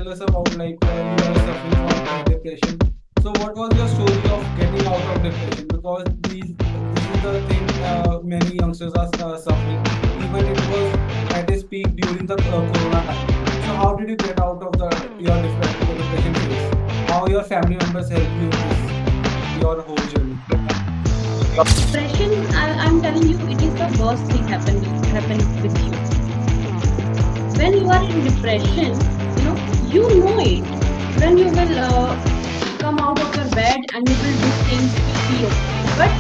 tell us about like you are suffering from depression. So what was your story of getting out of depression? Because this is the thing many youngsters are suffering. Even it was at its peak during the Corona time. So how did you get out of the depression phase? How your family members help you in this your whole journey? Depression, I'm telling you, it is the worst thing happen with you. When you are in depression, you know it. When you will come out of your bed and you will do things to feel okay. But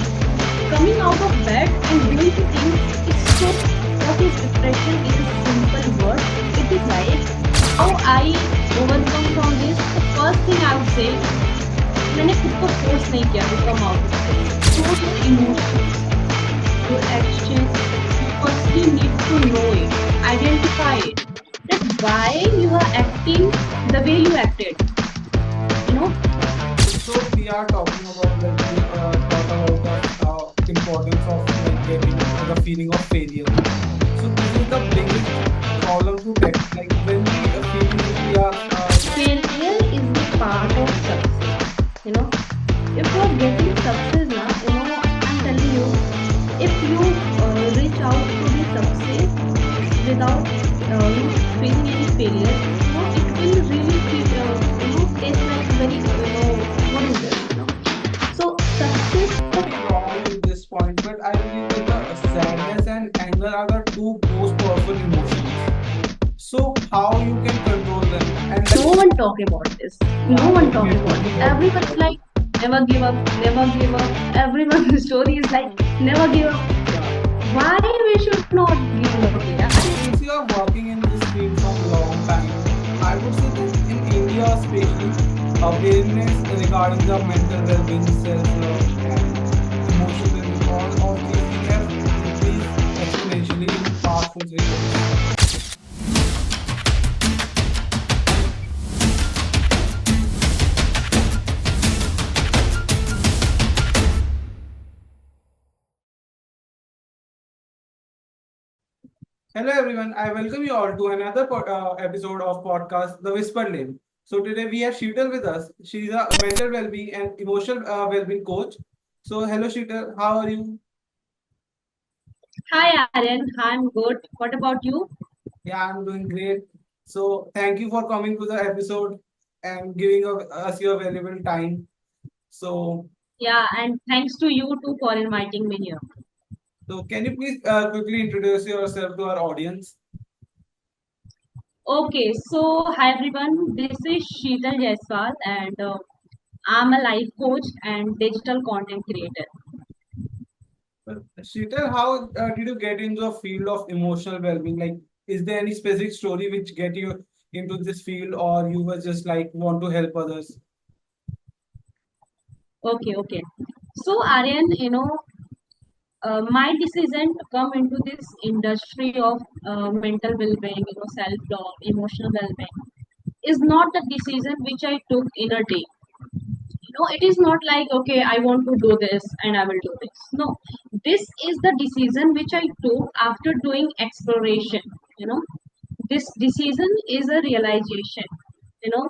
coming out of bed and doing things is so. What is depression? Is a simple word. It is like how I overcome from this. The first thing I would say, मैंने खुद को force नहीं किया to come out of this. So your emotions, your actions, you firstly need to know it, identify it, that why you are acting the way you acted. You know, So we are talking about like we talk about the importance of like getting the feeling of failure. So this is the biggest problem to take. Like when we feeling like we are failure is the part of success. If you are getting success now, I'm telling you, if you reach out to the success without facing any failure, it will really feel, taste like very, what is this? So success. wrong with this point, but I believe that the sadness and anger are the two most powerful emotions. So how you can control them and No one talk about this. No yeah, one talk definitely about we this. got this Everyone's like, topic. never give up, never give up. Everyone's story is like, never give up. Yeah. Why we should not give up? Yeah? So since you are working in this field from long time, I would say that in India especially, awareness regarding the mental well-being, self-love, and emotional well-being, all of these things have increased exponentially in past 2 3 years. Hello everyone, I welcome you all to another episode of podcast The Whisper Lane. So today we have Sheetal with us. She's a mental well-being and emotional well-being coach. So hello Sheetal, how are you? Hi Aryan, I'm good. What about you? Yeah, I'm doing great. So thank you for coming to the episode and giving us your valuable time. So, Yeah, and thanks to you too for inviting me here. so can you please quickly introduce yourself to our audience? Okay, so hi everyone. This is Sheetal Jaiswal, and I'm a life coach and digital content creator. Sheetal, how did you get into the field of emotional well-being? Like, is there any specific story which get you into this field, or you were just like want to help others? Okay. So Aryan, my decision to come into this industry of mental well-being, self-love, emotional well-being, is not a decision which I took in a day. It is not like, okay, I want to do this and I will do this. No, this is the decision which I took after doing exploration. You know, this decision is a realization. You know,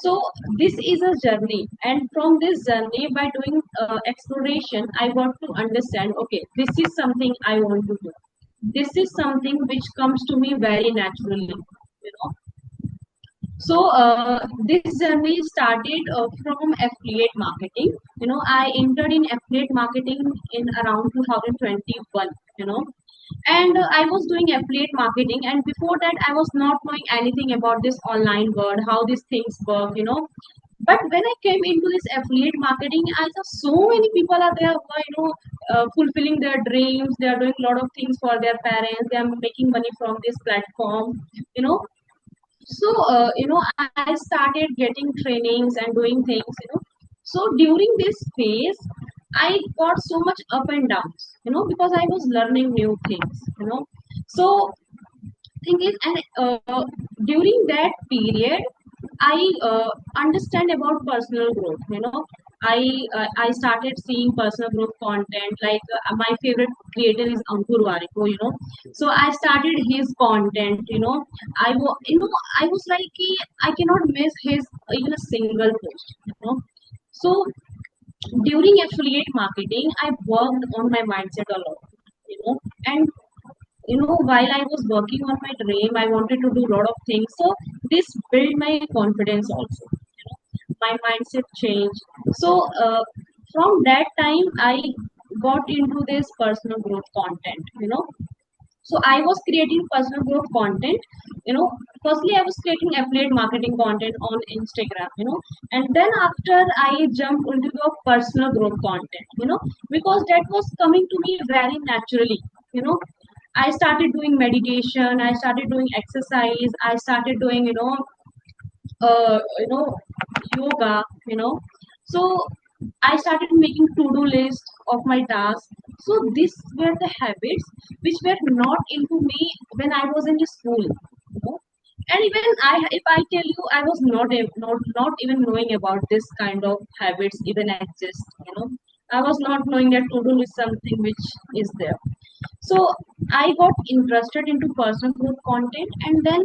so this is a journey, and from this journey, by doing exploration, I got to understand. Okay, this is something I want to do. This is something which comes to me very naturally. You know, so this journey started from affiliate marketing. I entered in affiliate marketing in around 2021. You know, and I was doing affiliate marketing, and before that, I was not knowing anything about this online world, how these things work. But when I came into this affiliate marketing, I saw so many people are there who are, fulfilling their dreams. They are doing a lot of things for their parents. They are making money from this platform. You know, so I started getting trainings and doing things. So during this phase, I got so much up and downs, because I was learning new things. So thing is, and during that period, I understand about personal growth. I started seeing personal growth content. Like my favorite creator is Ankur Wariko, you know. So I started his content, you know. I was like, I cannot miss his even a single post, you know. So during affiliate marketing, I worked on my mindset a lot, you know. And you know, while I was working on my dream, I wanted to do a lot of things. So this built my confidence also. You know, my mindset changed. So from that time, I got into this personal growth content. You know, so I was creating personal growth content. You know, firstly I was creating affiliate marketing content on Instagram. You know, and then after I jumped into the personal growth content. You know, because that was coming to me very naturally. You know, I started doing meditation. I started doing exercise. I started doing, you know, yoga. You know, so I started making to-do list of my tasks. So these were the habits which were not into me when I was in the school. You know, and even if I tell you, I was not even knowing about this kind of habits even exist. You know, I was not knowing that to-do is something which is there. So I got interested into personal growth content, and then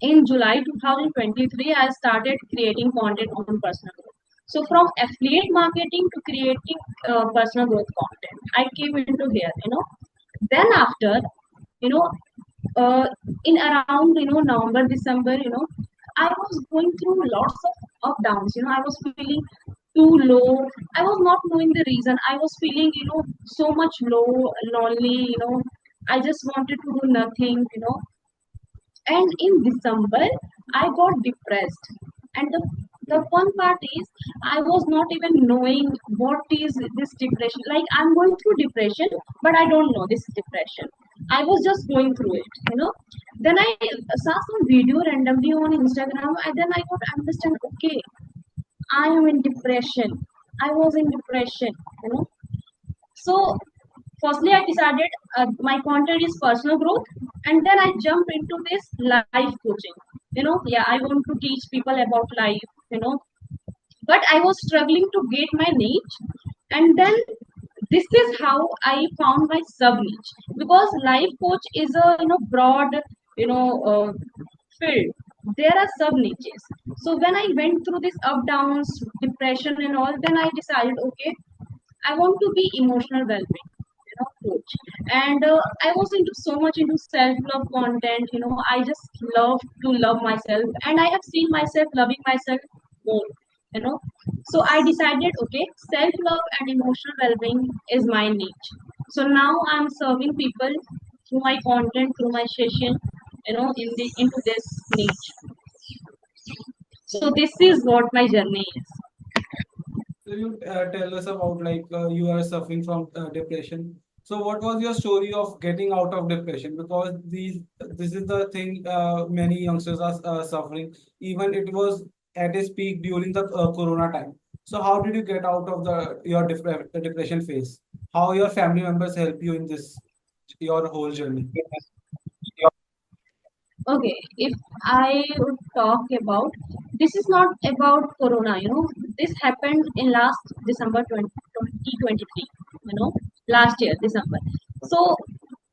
in July 2023, I started creating content on personal growth. So from affiliate marketing to creating personal growth content, I came into here. You know, then after, you know, uh, in around November, December, you know, I was going through lots of up downs. You know, I was feeling too low. I was not knowing the reason. I was feeling, you know, so much low, lonely. You know, I just wanted to do nothing. You know, and in December I got depressed. And the fun part is I was not even knowing what is this depression. Like I'm going through depression, but I don't know this is depression. I was just going through it, you know. Then I saw some video randomly on Instagram, and then I got understand, okay, I am in depression. I was in depression, you know. So, firstly, I decided my content is personal growth, and then I jump into this life coaching. You know, yeah, I want to teach people about life. You know, but I was struggling to get my niche, and then this is how I found my sub niche, because life coach is a broad you know field. There are sub niches. So when I went through this up downs, depression and all, then I decided, okay, I want to be emotional well-being, coach. And I was into so much into self-love content. You know, I just love to love myself, and I have seen myself loving myself more. You know, so I decided, okay, self-love and emotional well-being is my niche. So now I'm serving people through my content, through my session, into this niche. So this is what my journey is. So you tell us about like you are suffering from depression. So what was your story of getting out of depression? Because this is the thing many youngsters are suffering. Even it was at its peak during the Corona time. So how did you get out of your depression phase? How your family members help you in this your whole journey? Okay, if I would talk about, this is not about Corona, this happened in last December 2023, last year, December. So,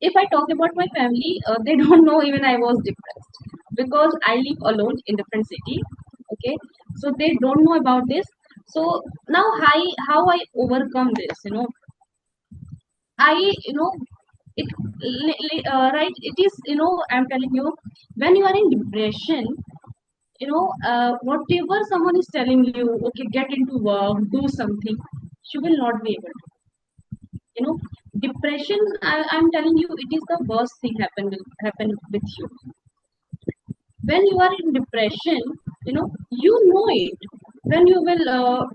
if I talk about my family, they don't know even I was depressed, because I live alone in different city. Okay, so they don't know about this. So now, how I overcome this, I, it right, it is, I'm telling you, when you are in depression, whatever someone is telling you, okay, get into work, do something, you will not be able to. You know, depression, I'm telling you, it is the worst thing happen with you. When you are in depression, you know it. When you will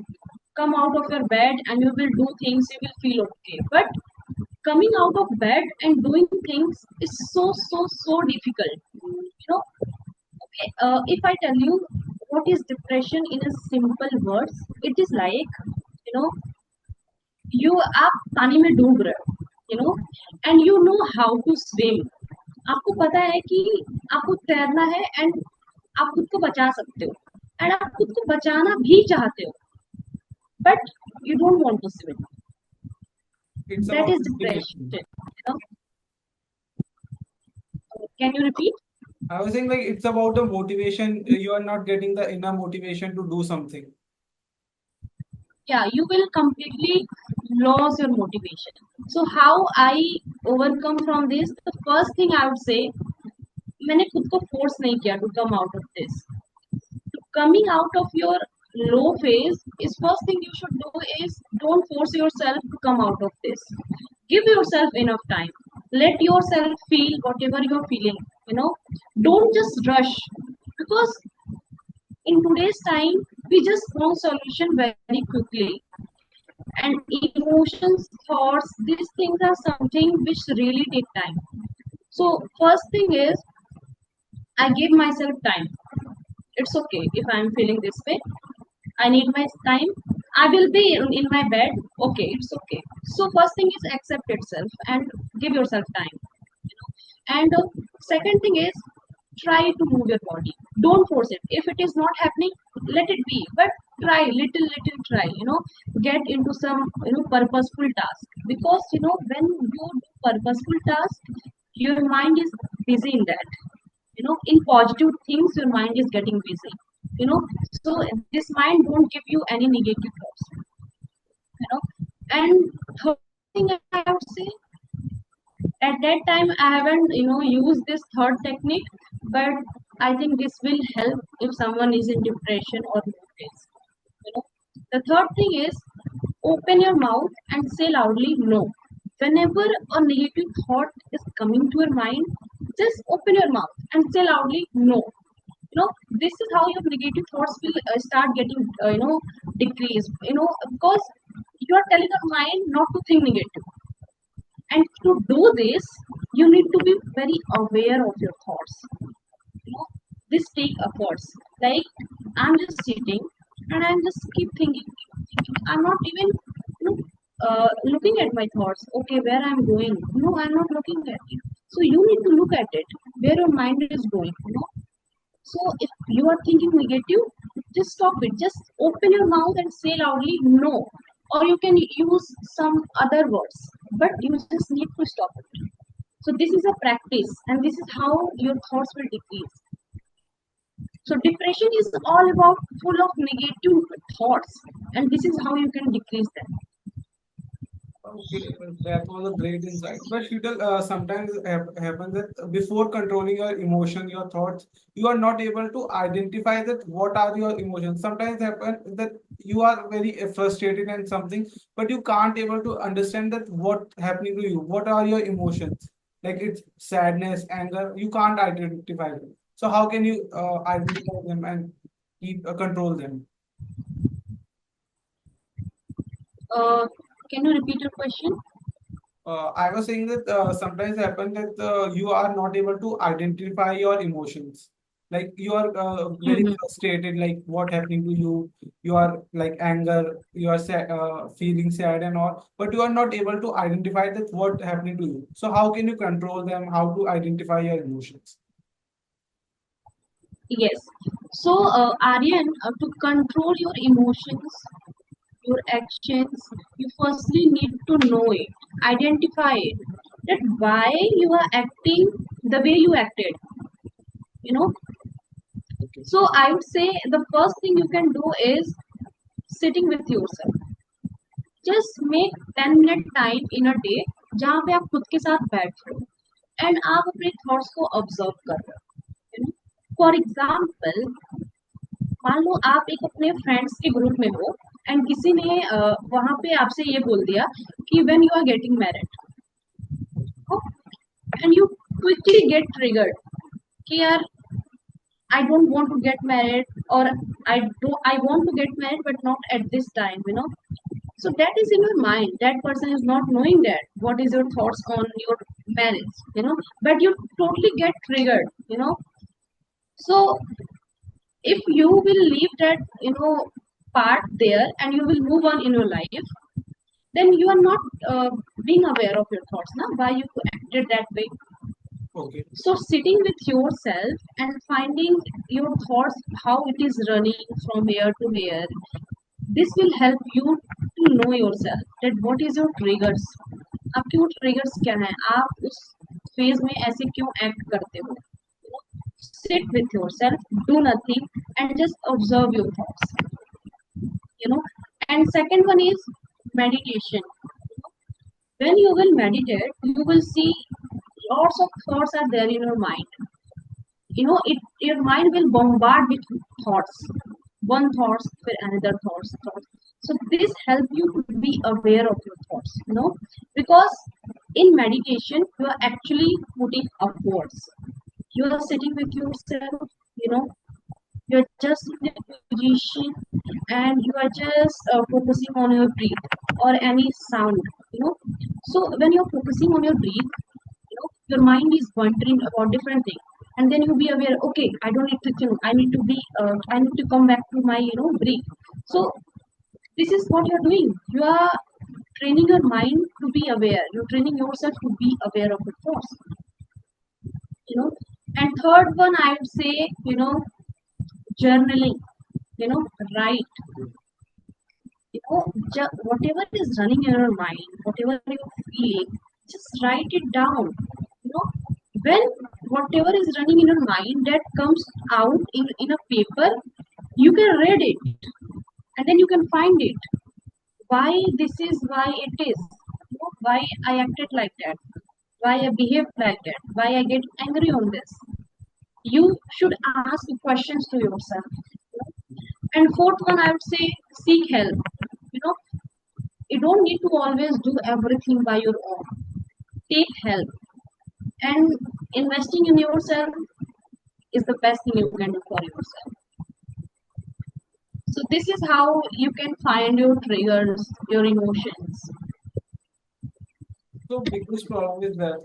come out of your bed and you will do things, you will feel okay. But coming out of bed and doing things is so difficult. Okay, if I tell you what is depression in a simple words, it is like, you know, you आप पानी में डूब रहे हो, and you know how to swim. आपको पता है कि आपको तैरना है, and आप खुद को बचा सकते हो, and आप खुद को बचाना भी चाहते हो, but you don't want to swim. It's That about is depression. motivation. Can you repeat? I was saying like it's about the motivation. You are not getting the inner motivation to do something. Yeah, you will completely lose your motivation. So how I overcome from this? The first thing I would say, मैंने खुद को force नहीं किया to come out of this. Coming out of your low phase is first thing you should do is don't force yourself to come out of this. Give yourself enough time. Let yourself feel whatever you're feeling. You know, don't just rush because in today's time we just want solution very quickly, and emotions, thoughts, these things are something which really take time. So first thing is I give myself time. It's okay if I'm feeling this way. I need my time. I will be in my bed. Okay, it's okay. So first thing is accept itself and give yourself time. And second thing is try to move your body. Don't force it. If it is not happening, let it be. But try little try. Get into some purposeful task, because when you do purposeful task, your mind is busy in that. In positive things, your mind is getting busy. So this mind won't give you any negative thoughts. you know and third thing I would say, at that time I haven't used this third technique, but I think this will help if someone is in depression or mood. you know the third thing is open your mouth and say loudly no. Whenever a negative thought is coming to your mind, just open your mouth and say loudly no. This is how your negative thoughts will start getting decreased, because you are telling your mind not to think negative. And to do this, you need to be very aware of your thoughts. This take efforts. Like I'm just sitting and I'm just keep thinking. I'm not even looking at my thoughts. Okay, where I'm going? No, I'm not looking at it. So you need to look at it, where your mind is going. So if you are thinking negative, just stop it. Just open your mouth and say loudly no. Or you can use some other words, but you just need to stop it. So this is a practice, and this is how your thoughts will decrease. So depression is all about full of negative thoughts, and this is how you can decrease them. Okay, that was a great insight. But Sheetal, sometimes it happens that before controlling your emotion, your thoughts, you are not able to identify that what are your emotions. Sometimes happen that you are very frustrated and something, but you can't able to understand that what happening to you. What are your emotions? Like it's sadness, anger. You can't identify them. So how can you identify them and keep control them? Uh, can you repeat your question? I was saying that sometimes happen that you are not able to identify your emotions. Like you are very Mhm. frustrated, like what happening to you. You are like anger, you are feeling sad and all, but you are not able to identify that what happening to you. So how can you control them? How to identify your emotions? Yes. So, Aryan, to control your emotions, your actions, you firstly need to know it, identify it, that why you are acting the way you acted. You know. Okay. So I would say the first thing you can do is sitting with yourself. Just make 10 minute time in a day जहाँ पे आप खुद के साथ बैठ रहे हो and आप अपने थॉट्स को ऑब्जर्व कर रहे हो. फॉर एग्जाम्पल, मान लो आप एक अपने फ्रेंड्स के ग्रुप में हो एंड किसी ने वहां पे आपसे ये बोल दिया कि when you are getting married, and you quickly get triggered कि यार I don't want to get married, or I want to get married but not at this time. So that is in your mind. That person is not knowing that what is your thoughts on your marriage. But you totally get triggered. So if you will leave that part there and you will move on in your life, then you are not being aware of your thoughts now, why you acted that way. Okay. So sitting with yourself and finding your thoughts, how it is running from here to here, This will help you to know yourself that what is your triggers. आपके वो triggers क्या हैं, आप उस phase में ऐसे क्यों act करते हो. Sit with yourself, do nothing, and just observe your thoughts. You know. And second one is meditation. When you will meditate, you will see lots of thoughts are there in your mind. Your mind will bombard with thoughts, one thoughts for another thoughts. So this help you to be aware of your thoughts, because in meditation you are actually putting upwards. You are sitting with yourself, you know you're just in a position, and you are just focusing on your breath or any sound. So when you're focusing on your breath, your mind is wondering about different things, and then you be aware, okay, I don't need to think, I need to come back to my breathe. So this is what you're doing. You are training your mind to be aware. You're training yourself to be aware of your thoughts. you know and third one, I would say, journaling. Write. Whatever is running in your mind, whatever you're feeling, just write it down. you know when whatever is running in your mind that comes out in a paper, you can read it, and then you can find it, why this is why it is, why I acted like that, why I behaved like that, why I get angry on this. You should ask questions to yourself. And fourth one, I would say, seek help. you know you don't need to always do everything by your own. Take help. And investing in yourself is the best thing you can do for yourself. So this is how you can find your triggers, your emotions. So biggest problem is that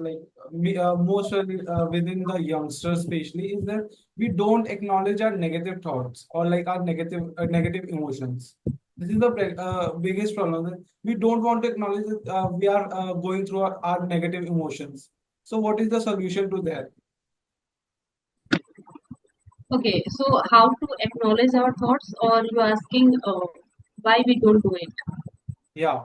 mostly within the youngsters especially is that we don't acknowledge our negative thoughts or like our negative emotions. This is the biggest problem. That we don't want to acknowledge that we are going through our negative emotions. So what is the solution to that? Okay, so how to acknowledge our thoughts, or you asking why we don't do it? Yeah.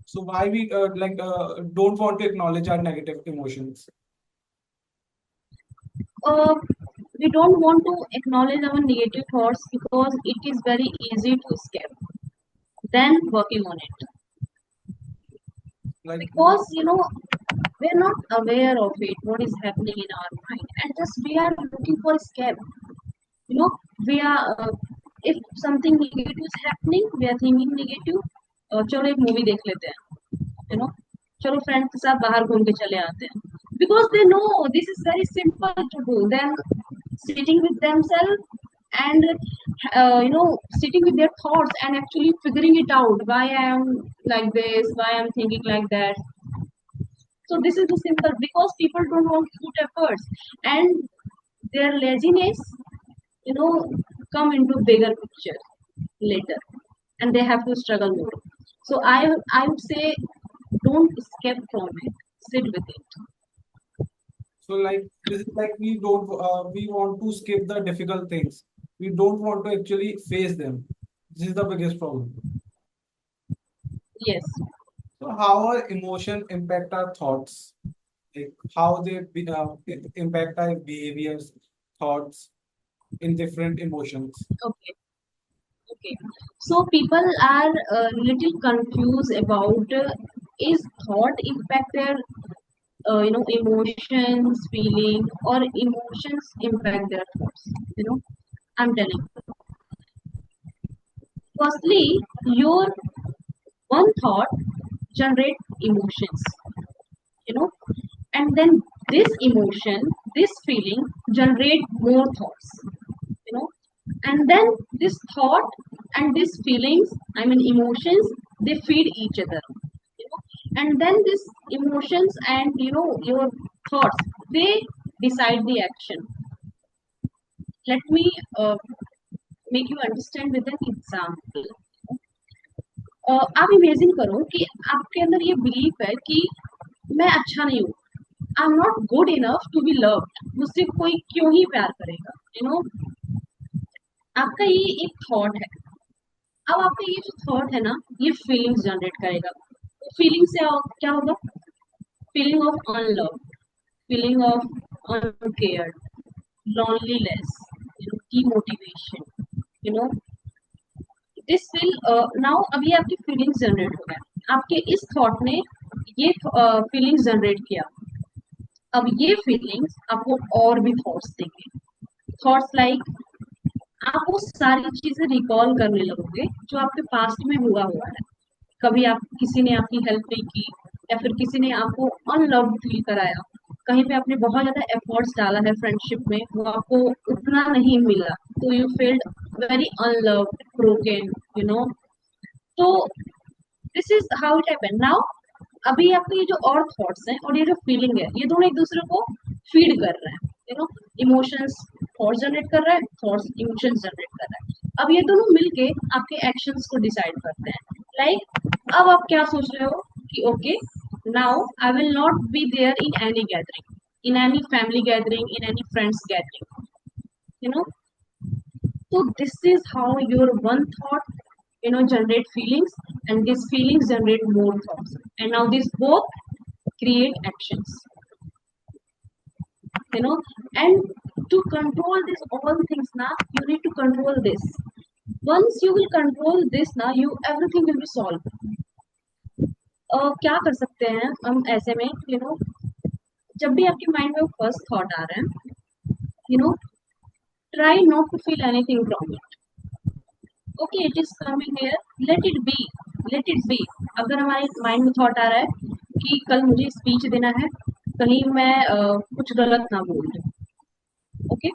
So why we don't want to acknowledge our negative emotions? Uh, we don't want to acknowledge our negative thoughts because it is very easy to escape than working on it. Like Because we're not aware of it, what is happening in our mind, and just we are looking for escape. You know, we are if something negative is happening, we are thinking negative. चलो एक movie देख लेते हैं. you know चलो friend के साथ बाहर घूम के चले आते हैं, because they know this is very simple to do. Then sitting with themselves and sitting with their thoughts and actually figuring it out, why I am like this, why I'm thinking like that. So this is the simple, because people don't want to put efforts, and their laziness, you know come into bigger picture later, and they have to struggle more. So I would say, don't escape from it, sit with it. so like this is like we don't we want to skip the difficult things. We don't want to actually face them. This is the biggest problem. Yes. So how our emotion impact our thoughts? Like how they impact our behaviors, thoughts in different emotions. Okay. Okay. So people are little confused about, is thought impact their emotions, feeling, or emotions impact their thoughts. I'm telling you. Firstly, your one thought generate emotions, you know, and then this emotion, this feeling generate more thoughts, you know, and then this thought and these feelings, I mean emotions, they feed each other, and then this emotions and your thoughts, they decide the action. Let me make you understand with an example. आप imagine करो कि आपके अंदर ये belief है कि मैं अच्छा नहीं हूँ, I am not good enough to be loved, मुझसे कोई क्यों ही प्यार करेगा. आपका ये एक थॉट है. अब आपका ये जो थॉट है ना, ये फीलिंग्स जनरेट करेगा। फीलिंग से क्या होगा? Feeling of unlove, feeling of uncared, loneliness, demotivation, you know, this will now अभी आपकी फीलिंग्स जनरेट हो गया, आपके इस थॉट ने ये फीलिंग्स जनरेट किया। अब ये फीलिंग्स आपको और भी थॉट्स देंगे, थॉट्स लाइक आप वो सारी चीजें रिकॉल करने लगोगे जो आपके पास्ट में हुआ है। कभी आप किसी ने आपकी हेल्प नहीं की, या फिर किसी ने आपको अनलव्ड फील कराया, कहीं पे आपने बहुत ज्यादा एफर्ट्स डाला है फ्रेंडशिप में, वो आपको उतना नहीं मिला, तो you felt very unloved, broken, you know. तो this is how it happen now. अभी आपके ये जो और थॉट्स हैं और ये जो फीलिंग है, ये दोनों एक दूसरे को फीड कर रहे हैं, you know. Emotions thoughts generate कर रहा है, थॉट्स इमोशंस जनरेट कर रहा है। अब ये दोनों मिलके आपके एक्शंस को डिसाइड करते हैं। अब आप क्या सोच रहे हो कि okay, now I will not be there in any gathering, in any family gathering, in any friends gathering, you know. So this is how your one thought, generate feelings, and these feelings generate more thoughts, and now these both create actions, you know. And to control this all things now, you need to control this. Once you will control this now, you everything will be solved. क्या कर सकते हैं हम ऐसे में, जब भी आपके माइंड में फर्स्ट थॉट आ रहा है, you know, try not to feel anything from it. Okay, it is coming here, let it be, let it be. अगर हमारे माइंड में थॉट आ रहा है कि कल मुझे स्पीच देना है, कहीं मैं कुछ गलत ना बोल दूं, ओके।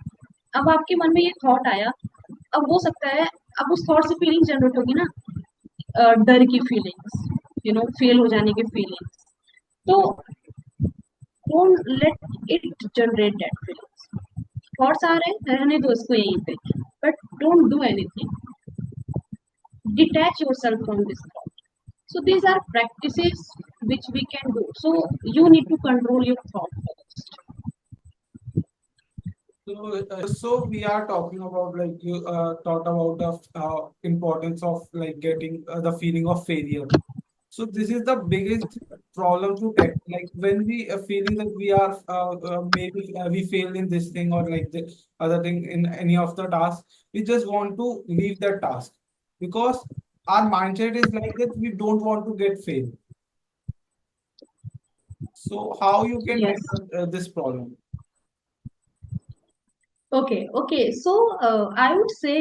अब आपके मन में ये थॉट आया, अब हो सकता है अब उस थॉट से फीलिंग जनरेट होगी ना, डर की फीलिंग्स, फेल हो जाने की फीलिंग्स। तो don't let it generate that feelings. Thoughts आ रहे हैं, रहने दो इसको यहीं पे, but don't do anything, detach yourself from this thought. So these are practices which we can do. So you need to control your thought first. So we are talking about like you thought about the importance of like getting the feeling of failure. So this is the biggest problem to take. Like when we are feeling that we are maybe we failed in this thing or like the other thing in any of the tasks, we just want to leave that task because our mindset is like that we don't want to get failed. So how you can Yes. tackle this problem? Okay. So I would say,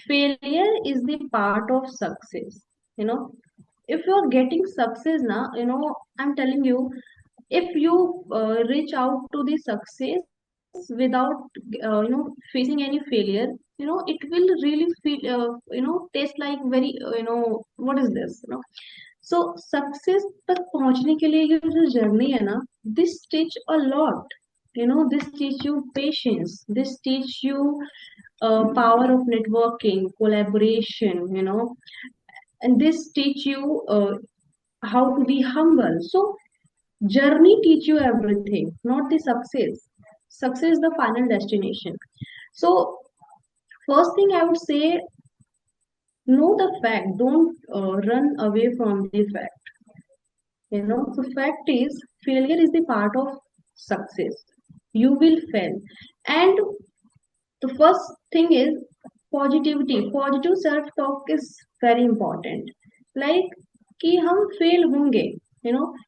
failure is the part of success. You know, if you are getting success now, I'm telling you, if you reach out to the success without facing any failure, it will really feel taste like very what is this, so success तक पहुंचने के लिए ये जो journey है ना, this teach a lot, this teach you patience, this teach you power of networking, collaboration, and this teach you how to be humble. So journey teach you everything, not the success. Success is the final destination. So first thing I would say, know the fact, don't run away from the fact. The fact is failure is the part of success. You will fail. And the first thing is positivity. Positive self talk is very important. Like कि हम fail होंगे,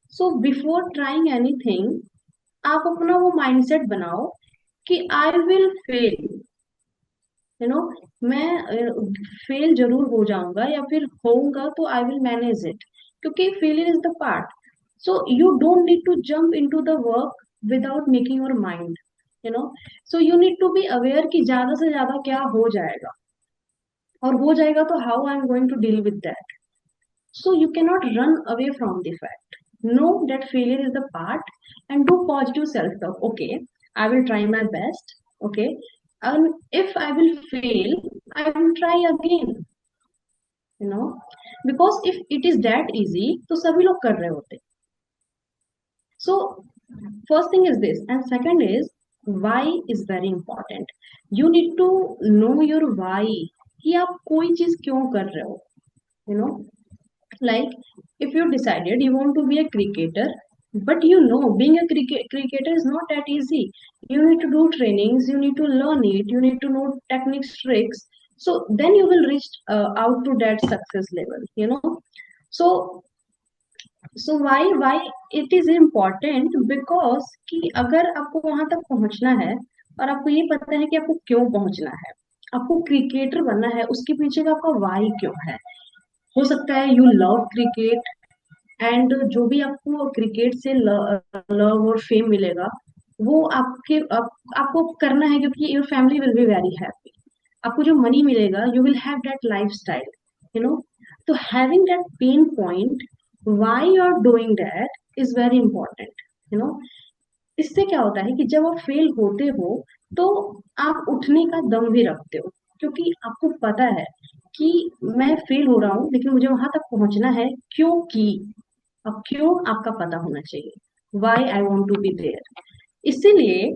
so before trying anything, आप अपना वो mindset बनाओ कि I will fail, you know मैं fail जरूर हो जाऊंगा या फिर होऊंगा, तो आई विल मैनेज इट, क्योंकि failure is the part. So you don't need to jump into the work without making your mind, you know. So you need to be aware कि ज्यादा से ज्यादा क्या हो जाएगा, और हो जाएगा तो how I am going to deal with that. So you can not run away from the fact, know that failure is the part, and do positive self talk. Okay, I will try my best, okay, and if I will fail, I will try again, you know, because if it is that easy, तो सभी लोग कर रहे होते। So first thing is this, and second is why is very important. You need to know your why. कि आप कोई चीज क्यों कर रहे हो, you know, like if you decided you want to be a cricketer, but you know being a cricketer is not that easy. You need to do trainings, you need to learn it, you need to know techniques, tricks, so then you will reach out to that success level, you know. So why it is important, because कि अगर आपको वहां तक पहुंचना है और आपको ये पता है कि आपको क्यों पहुंचना है, आपको क्रिकेटर बनना है, उसके पीछे का आपका वाई क्यों है। हो सकता है यू लव क्रिकेट, एंड जो भी आपको क्रिकेट से लव और फेम मिलेगा, वो आपको करना है क्योंकि your family will be very happy. आपको जो मनी मिलेगा, you will have that life style, you know. तो having that pain point why you are doing that is very important, you know. इससे क्या होता है कि जब आप फेल होते हो, तो आप उठने का दम भी रखते हो, क्योंकि आपको पता है कि मैं फेल हो रहा हूँ लेकिन मुझे वहां तक पहुंचना है, क्योंकि अब क्यों आपका पता होना चाहिए, why I want to be there. इसीलिए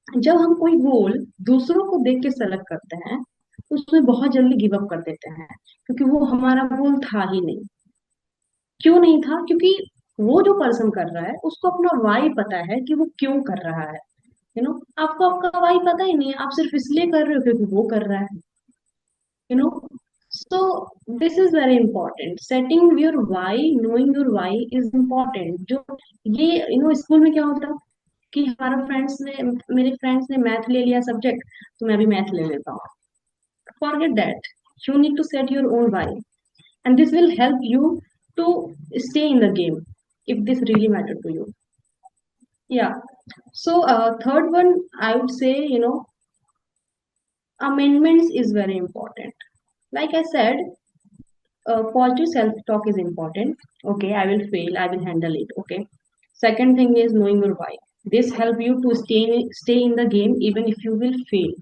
जब हम कोई गोल दूसरों को देख के सेलेक्ट करते हैं, तो उसमें बहुत जल्दी गिव अप कर देते हैं, क्योंकि वो हमारा गोल था ही नहीं। क्यों नहीं था? क्योंकि वो जो पर्सन कर रहा है उसको अपना वाई पता है कि वो क्यों कर रहा है, यू नो। आपको आपका वाई पता ही नहीं है, आप सिर्फ इसलिए कर रहे हो क्योंकि वो कर रहा है, you know. So this is very important, setting your why, knowing your why is important. जो ये, यू नो, स्कूल में क्या होता है कि हमारा फ्रेंड्स ने मेरे फ्रेंड्स ने मैथ ले लिया सब्जेक्ट, तो मैं भी मैथ ले लेता हूँ। Forget that, you need to set your own why, and this will help you to stay in the game if this really matter to you. Yeah. So third one, I would say, you know, amendments is very important. Like I said, positive self talk is important. Okay, I will fail, I will handle it. Okay. Second thing is knowing your why. This help you to stay in the game even if you will fail.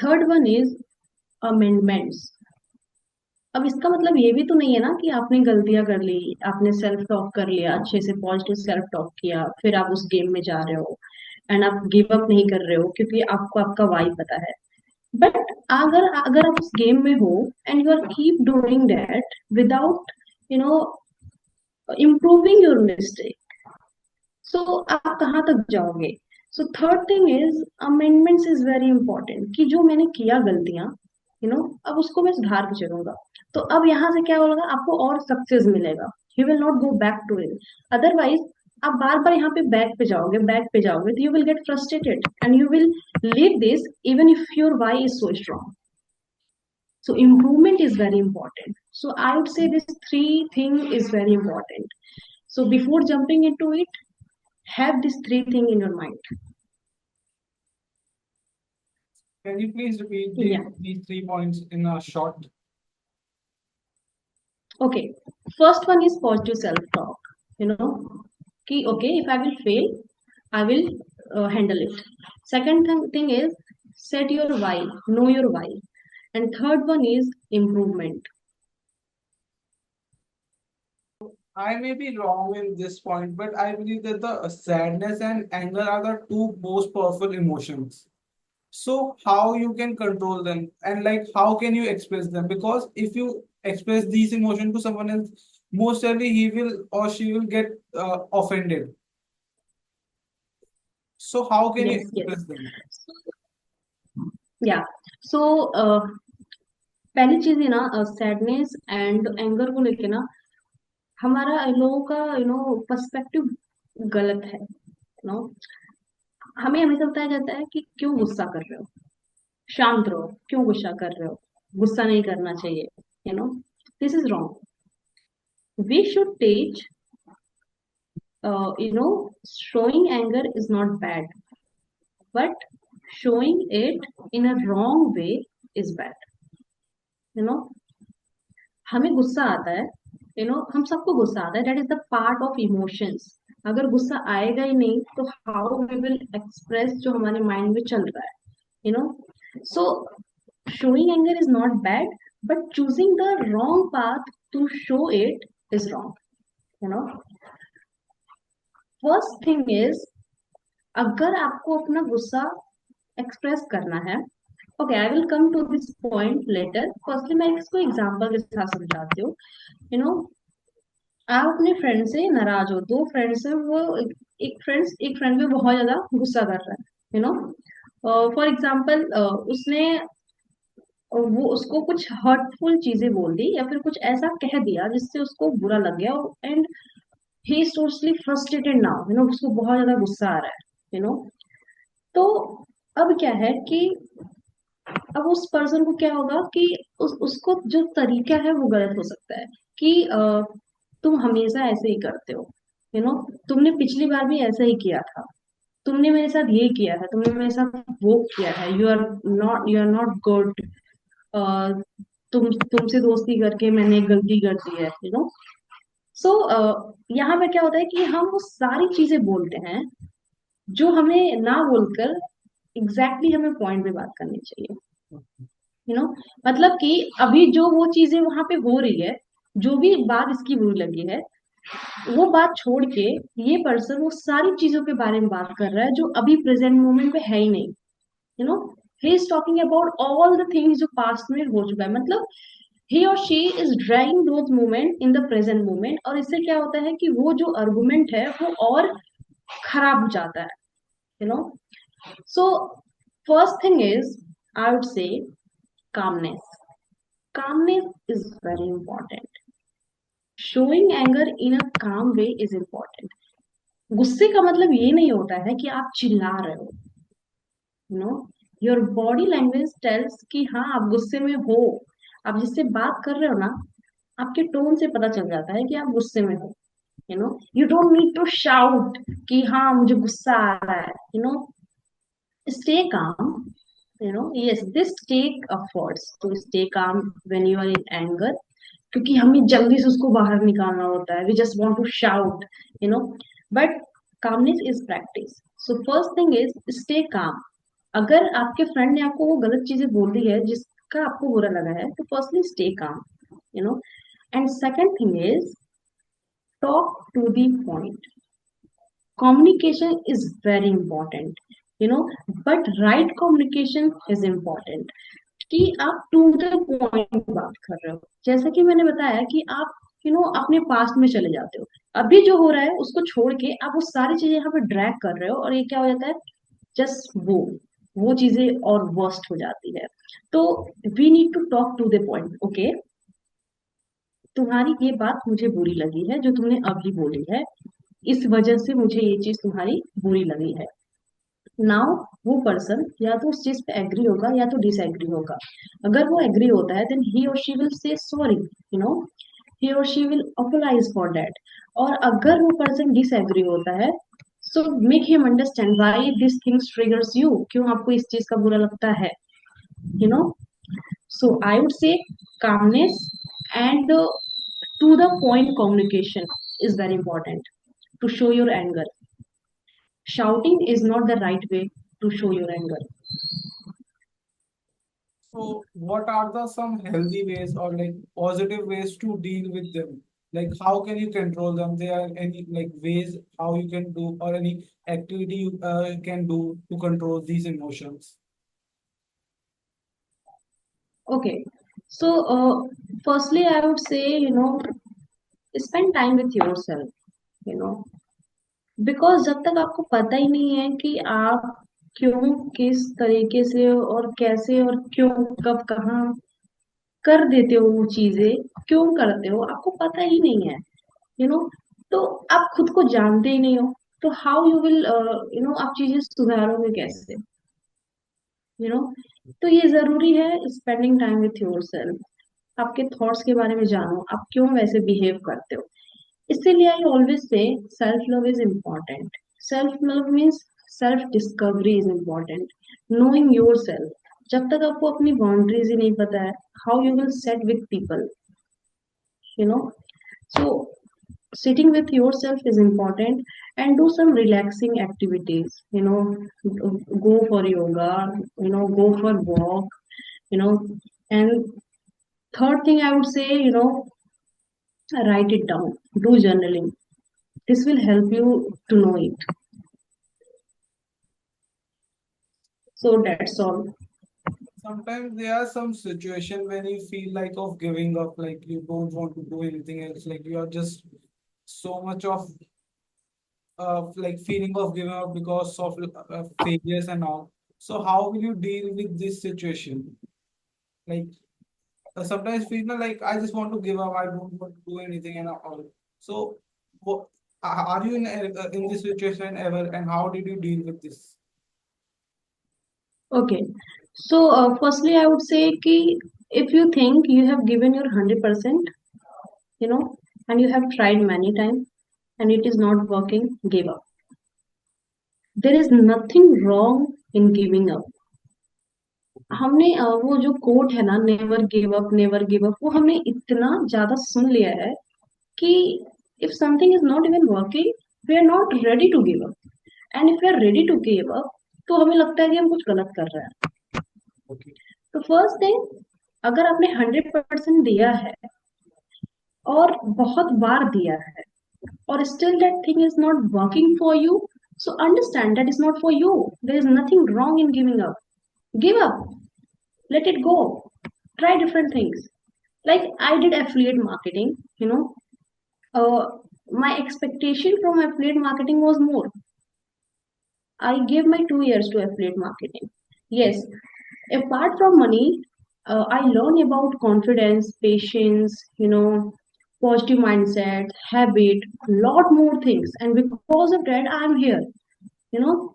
Third one is amendments. अब इसका मतलब ये भी तो नहीं है ना कि आपने गलतियां कर ली, आपने सेल्फ टॉक कर लिया, अच्छे से पॉजिटिव सेल्फ टॉक किया, फिर आप उस गेम में जा रहे हो एंड आप गिव अप नहीं कर रहे हो क्योंकि आपको आपका वाई पता है। बट अगर अगर आप उस गेम में हो and you are keep doing that without, you know, improving your mistake, so आप कहाँ तक जाओगे। So third thing is amendments is very important, कि जो मैंने किया गलतियां, यू नो, अब उसको मैं सुधार के चलूंगा। तो अब यहाँ से क्या होगा, आपको और सक्सेस मिलेगा, you will not go back to it. Otherwise आप बार बार यहाँ पे बैक पे जाओगे, तो you will get frustrated and you will leave this even if your why is so strong. So improvement is very important. So I would say this three thing is very important. So before jumping into it, have these three thing in your mind. Can you please repeat Yeah. these 3 points in a short? Okay. First one is positive self-talk. You know, कि okay, if I will fail, I will handle it. Second thing is set your why, know your why. And third one is improvement. I may be wrong in this point, but I believe that the sadness and anger are the two most powerful emotions. So how you can control them and like how can you express them? Because if you express these emotions to someone else, most certainly he will or she will get offended. So how can you Yes, yes. express them? Yeah. So पहली चीज है ना, sadness and anger को लेके ना, हमारा लोगों का, यू नो, पर्सपेक्टिव गलत है, यू नो। हमें हमेशा बताया जाता है कि क्यों गुस्सा कर रहे हो, शांत रहो, क्यों गुस्सा कर रहे हो, गुस्सा नहीं करना चाहिए, you know. This is wrong. We should teach, you know, showing anger is not bad, but showing it in a wrong way is bad, you know। हमें गुस्सा आता है, यू नो, हम सबको गुस्सा आता है, that is the part of emotions. अगर गुस्सा आएगा ही नहीं तो हाउ वी विल एक्सप्रेस जो हमारे माइंड में चल रहा है, you know. So showing anger is not bad, but choosing the wrong path to show it is wrong, you know। first thing is, अगर आपको अपना गुस्सा एक्सप्रेस करना है, okay, I will come to this point later. Firstly मैं इसको example के साथ समझाती हूँ। यू नो, आप अपने फ्रेंड से नाराज हो, दो फ्रेंड्स है, वो एक फ्रेंड पे बहुत ज्यादा गुस्सा कर रहा है। यू नो, फॉर एग्जाम्पल उसने वो उसको कुछ हर्टफुल चीजें बोल दी या फिर कुछ ऐसा कह दिया जिससे उसको बुरा लग गया, and he is totally frustrated now. उसको बहुत ज्यादा गुस्सा आ रहा है। तो अब क्या है कि अब उस पर्सन को क्या होगा कि उसको जो तरीका है वो गलत हो सकता है कि तुम हमेशा ऐसे ही करते हो। तुमने पिछली बार भी ऐसा ही किया था, तुमने मेरे साथ ये किया है, तुमने मेरे साथ वो किया है, यू आर नॉट गुड। तुमसे दोस्ती करके मैंने एक गलती कर दी है। सो यहाँ पे क्या होता है कि हम वो सारी चीजें बोलते हैं जो हमें ना बोलकर एग्जैक्टली हमें पॉइंट पे बात करनी चाहिए। यू नो मतलब कि अभी जो वो चीजें वहां पे हो रही है, जो भी बात इसकी बुरी लगी है, वो बात छोड़ के ये पर्सन वो सारी चीजों के बारे में बात कर रहा है जो अभी प्रेजेंट मोमेंट पे है ही नहीं। You know he is talking about all the things जो पास्ट में हो चुका है। मतलब ही or she is drawing those moment in the present moment, और इससे क्या होता है कि वो जो आर्गुमेंट है वो और खराब हो जाता है। You know so first thing is, I would say, calmness. Calmness is very important. Showing anger in a calm way is important. गुस्से का मतलब ये नहीं होता है कि आप चिल्ला रहे हो। No, your body language tells कि हाँ आप गुस्से में हो। आप जिससे बात कर रहे हो ना, आपके टोन से पता चल जाता है कि आप गुस्से में हो। You don't need to shout कि हाँ मुझे गुस्सा आ रहा है। Stay calm. Yes, this take efforts to stay calm when you are in anger, क्योंकि हमें जल्दी से उसको बाहर निकालना होता है, we just want to shout. You know but calmness is practice. So first thing is stay calm. अगर आपके फ्रेंड ने आपको वो गलत चीजें बोल दी है जिसका आपको बुरा लगा है, तो firstly stay calm. You know and second thing is talk to the point. communication is very important, you know but right communication is important। कि आप टू द पॉइंट बात कर रहे हो, जैसा कि मैंने बताया कि आप अपने पास्ट में चले जाते हो। अभी जो हो रहा है उसको छोड़ के आप वो सारी चीजें यहाँ पे ड्रैग कर रहे हो, और ये क्या हो जाता है, जस्ट वो चीजें और वर्स्ट हो जाती है। तो we need to talk to the point. Okay, तुम्हारी ये बात मुझे बुरी लगी है जो तुमने अभी बोली है, इस वजह से मुझे ये चीज तुम्हारी बुरी लगी है। नाउ वो पर्सन या तो उस चीज पे एग्री होगा या तो डिसएग्री होगा। अगर वो एग्री होता है then he or she will say sorry. No, he or she will apologise for that. और अगर वो पर्सन डिसएग्री होता है, so make him understand why this things triggers you, क्यों आपको इस चीज का बुरा लगता है। You know so I would say calmness and to the point communication is very important to show your anger. Shouting is not the right way to show your anger. So, what are the some healthy ways or like positive ways to deal with them? Like, how can you control them? There are any like ways how you can do or any activity you can do to control these emotions? Okay, so firstly, I would say, spend time with yourself, you know, because जब तक आपको पता ही नहीं है कि आप क्यों, किस तरीके से और कैसे और क्यों, कब, कहाँ कर देते हो वो चीजें, क्यों करते हो, आपको पता ही नहीं है। यू नो तो आप खुद को जानते ही नहीं हो, तो हाउ यू विल आप चीजें सुधारोगे कैसे। यू नो तो ये जरूरी है, spending time with your self. आपके थॉट्स के बारे में जानो, आप क्यों वैसे बिहेव करते हो। इसीलिए I always say self love is important. Self love means self discovery is important. Knowing your self. जब तक आपको अपनी बाउंड्रीज ही नहीं पता है, how you will set with people. You know so sitting with yourself is important, and do some relaxing activities. Go for yoga, go for walk. you know and third thing I would say, write it down, do journaling. This will help you to know it. So that's all. Sometimes there are some situation when you feel like of giving up, like you don't want to do anything else, like you are just so much of like feeling of giving up because of failures and all. So how will you deal with this situation? Like sometimes feel like I just want to give up, I don't want to do anything and all. So what, are you in this situation ever, and how did you deal with this? Okay. So, firstly, I would say कि if you think you have given your 100%, you know, and you have tried many times and it is not working, give up. There is nothing wrong in giving up. हमने वो जो coat है ना, never give up, वो हमने इतना ज्यादा सुन लिया है कि if something is not even working, we are not ready to give up. And if we are ready to give up, तो हमें लगता है कि हम कुछ गलत कर रहे हैं. Okay. तो फर्स्ट थिंग, अगर आपने 100% दिया है और बहुत बार दिया है or still that thing is not working for you, so understand that is not for you. There is nothing wrong in giving up. Give up, let it go, try different things. Like I did affiliate marketing, you know. uh, my expectation from affiliate marketing was more. I gave my 2 years to affiliate marketing. Yes, apart from money, I learned about confidence, patience, you know, positive mindset, habit, lot more things, and because of that I am here, you know.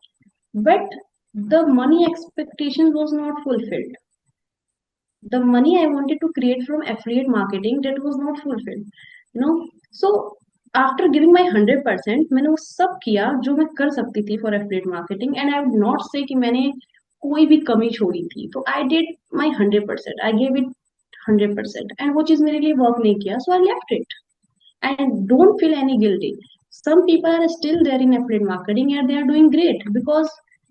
But the money expectation was not fulfilled. The money I wanted to create from affiliate marketing, that was not fulfilled, you know. So after giving my 100%, मैंने वो सब किया जो मैं कर सकती थी for affiliate marketing, and I would not say कि मैंने कोई भी कमी छोड़ी थी. तो I did my 100%, I gave it 100%, and वो चीज मेरे लिए वर्क नहीं किया, so I left it. And don't feel any guilty. Some people are still there in affiliate marketing and they are doing great because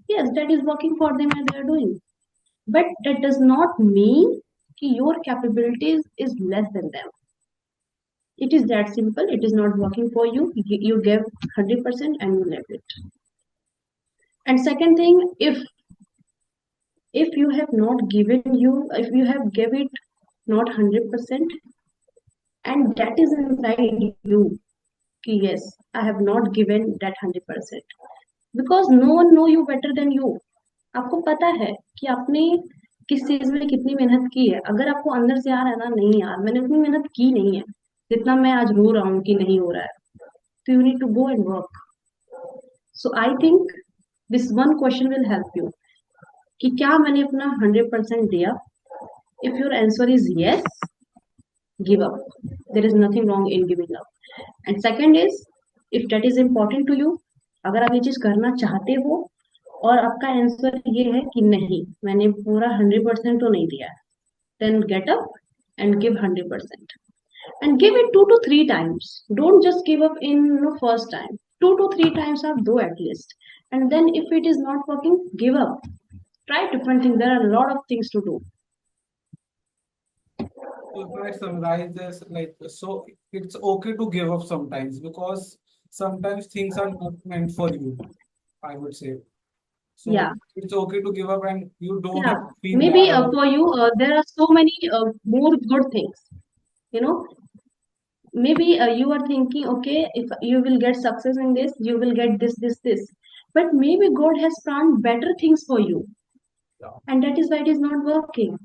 yes, that is working for them and they are doing. But that does not mean कि your capabilities is less than them. It is that simple. It is not working for you. You gave 100% and you left it. And second thing, if you have not given you, if you have give it not 100%, and that is inside you, कि yes, I have not given that 100%, because no one know you better than you. आपको पता है कि आपने किस चीज में कितनी मेहनत की है. अगर आपको अंदर से आ रहा है ना, नहीं यार मैंने उतनी मेहनत की नहीं है जितना मैं आज रो रहा हूँ कि नहीं हो रहा है, तो you need to go and work. So I think this one question will help you कि क्या मैंने अपना 100% दिया. If your answer is yes, give up. There is nothing wrong in giving up. And second is, if that is important to you, अगर आप ये चीज करना चाहते हो और आपका आंसर ये है कि नहीं मैंने पूरा 100% तो नहीं दिया, then get up and give 100%, and give it 2 to 3 times. Don't just give up in the first time. 2 to 3 times आप दो at least, and then if it is not working, give up. Try different things. There are a lot of things to do. So if I summarize this, like, so it's okay to give up sometimes because sometimes things are not meant for you, I would say. So Yeah. it's okay to give up and you don't Yeah, have to feel maybe bad about it. for you, there are so many more good things. You know, maybe you are thinking, okay, if you will get success in this, you will get this. But maybe God has planned better things for you, Yeah. and that is why it is not working.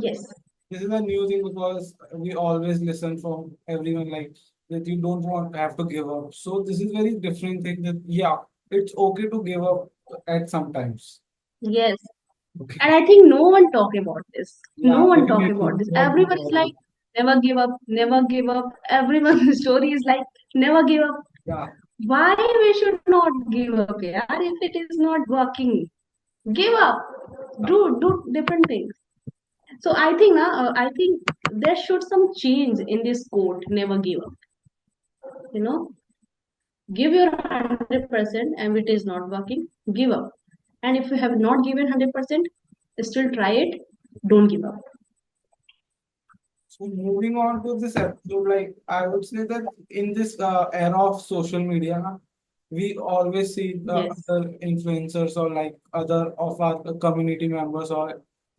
Yes, This is a new thing because we always listen from everyone like that you don't want to have to give up. So this is very different thing that yeah, it's okay to give up at sometimes. yes. Okay. And I think no one talk about this. No Yeah, one talk definitely. about this. Not Everyone is about like, it. never give up, never give up. Everyone's story is like, never give up. Yeah. Why we should not give up, yaar, if it is not working? Give up. Do different things. So I think I think there should some change in this quote, never give up. You know, give your 100% and it is not working, give up. And if you have not given 100%, still try it. Don't give up. So moving on to this episode, like I would say that in this era of social media, na, We always see the Yes. other influencers or like other of our community members or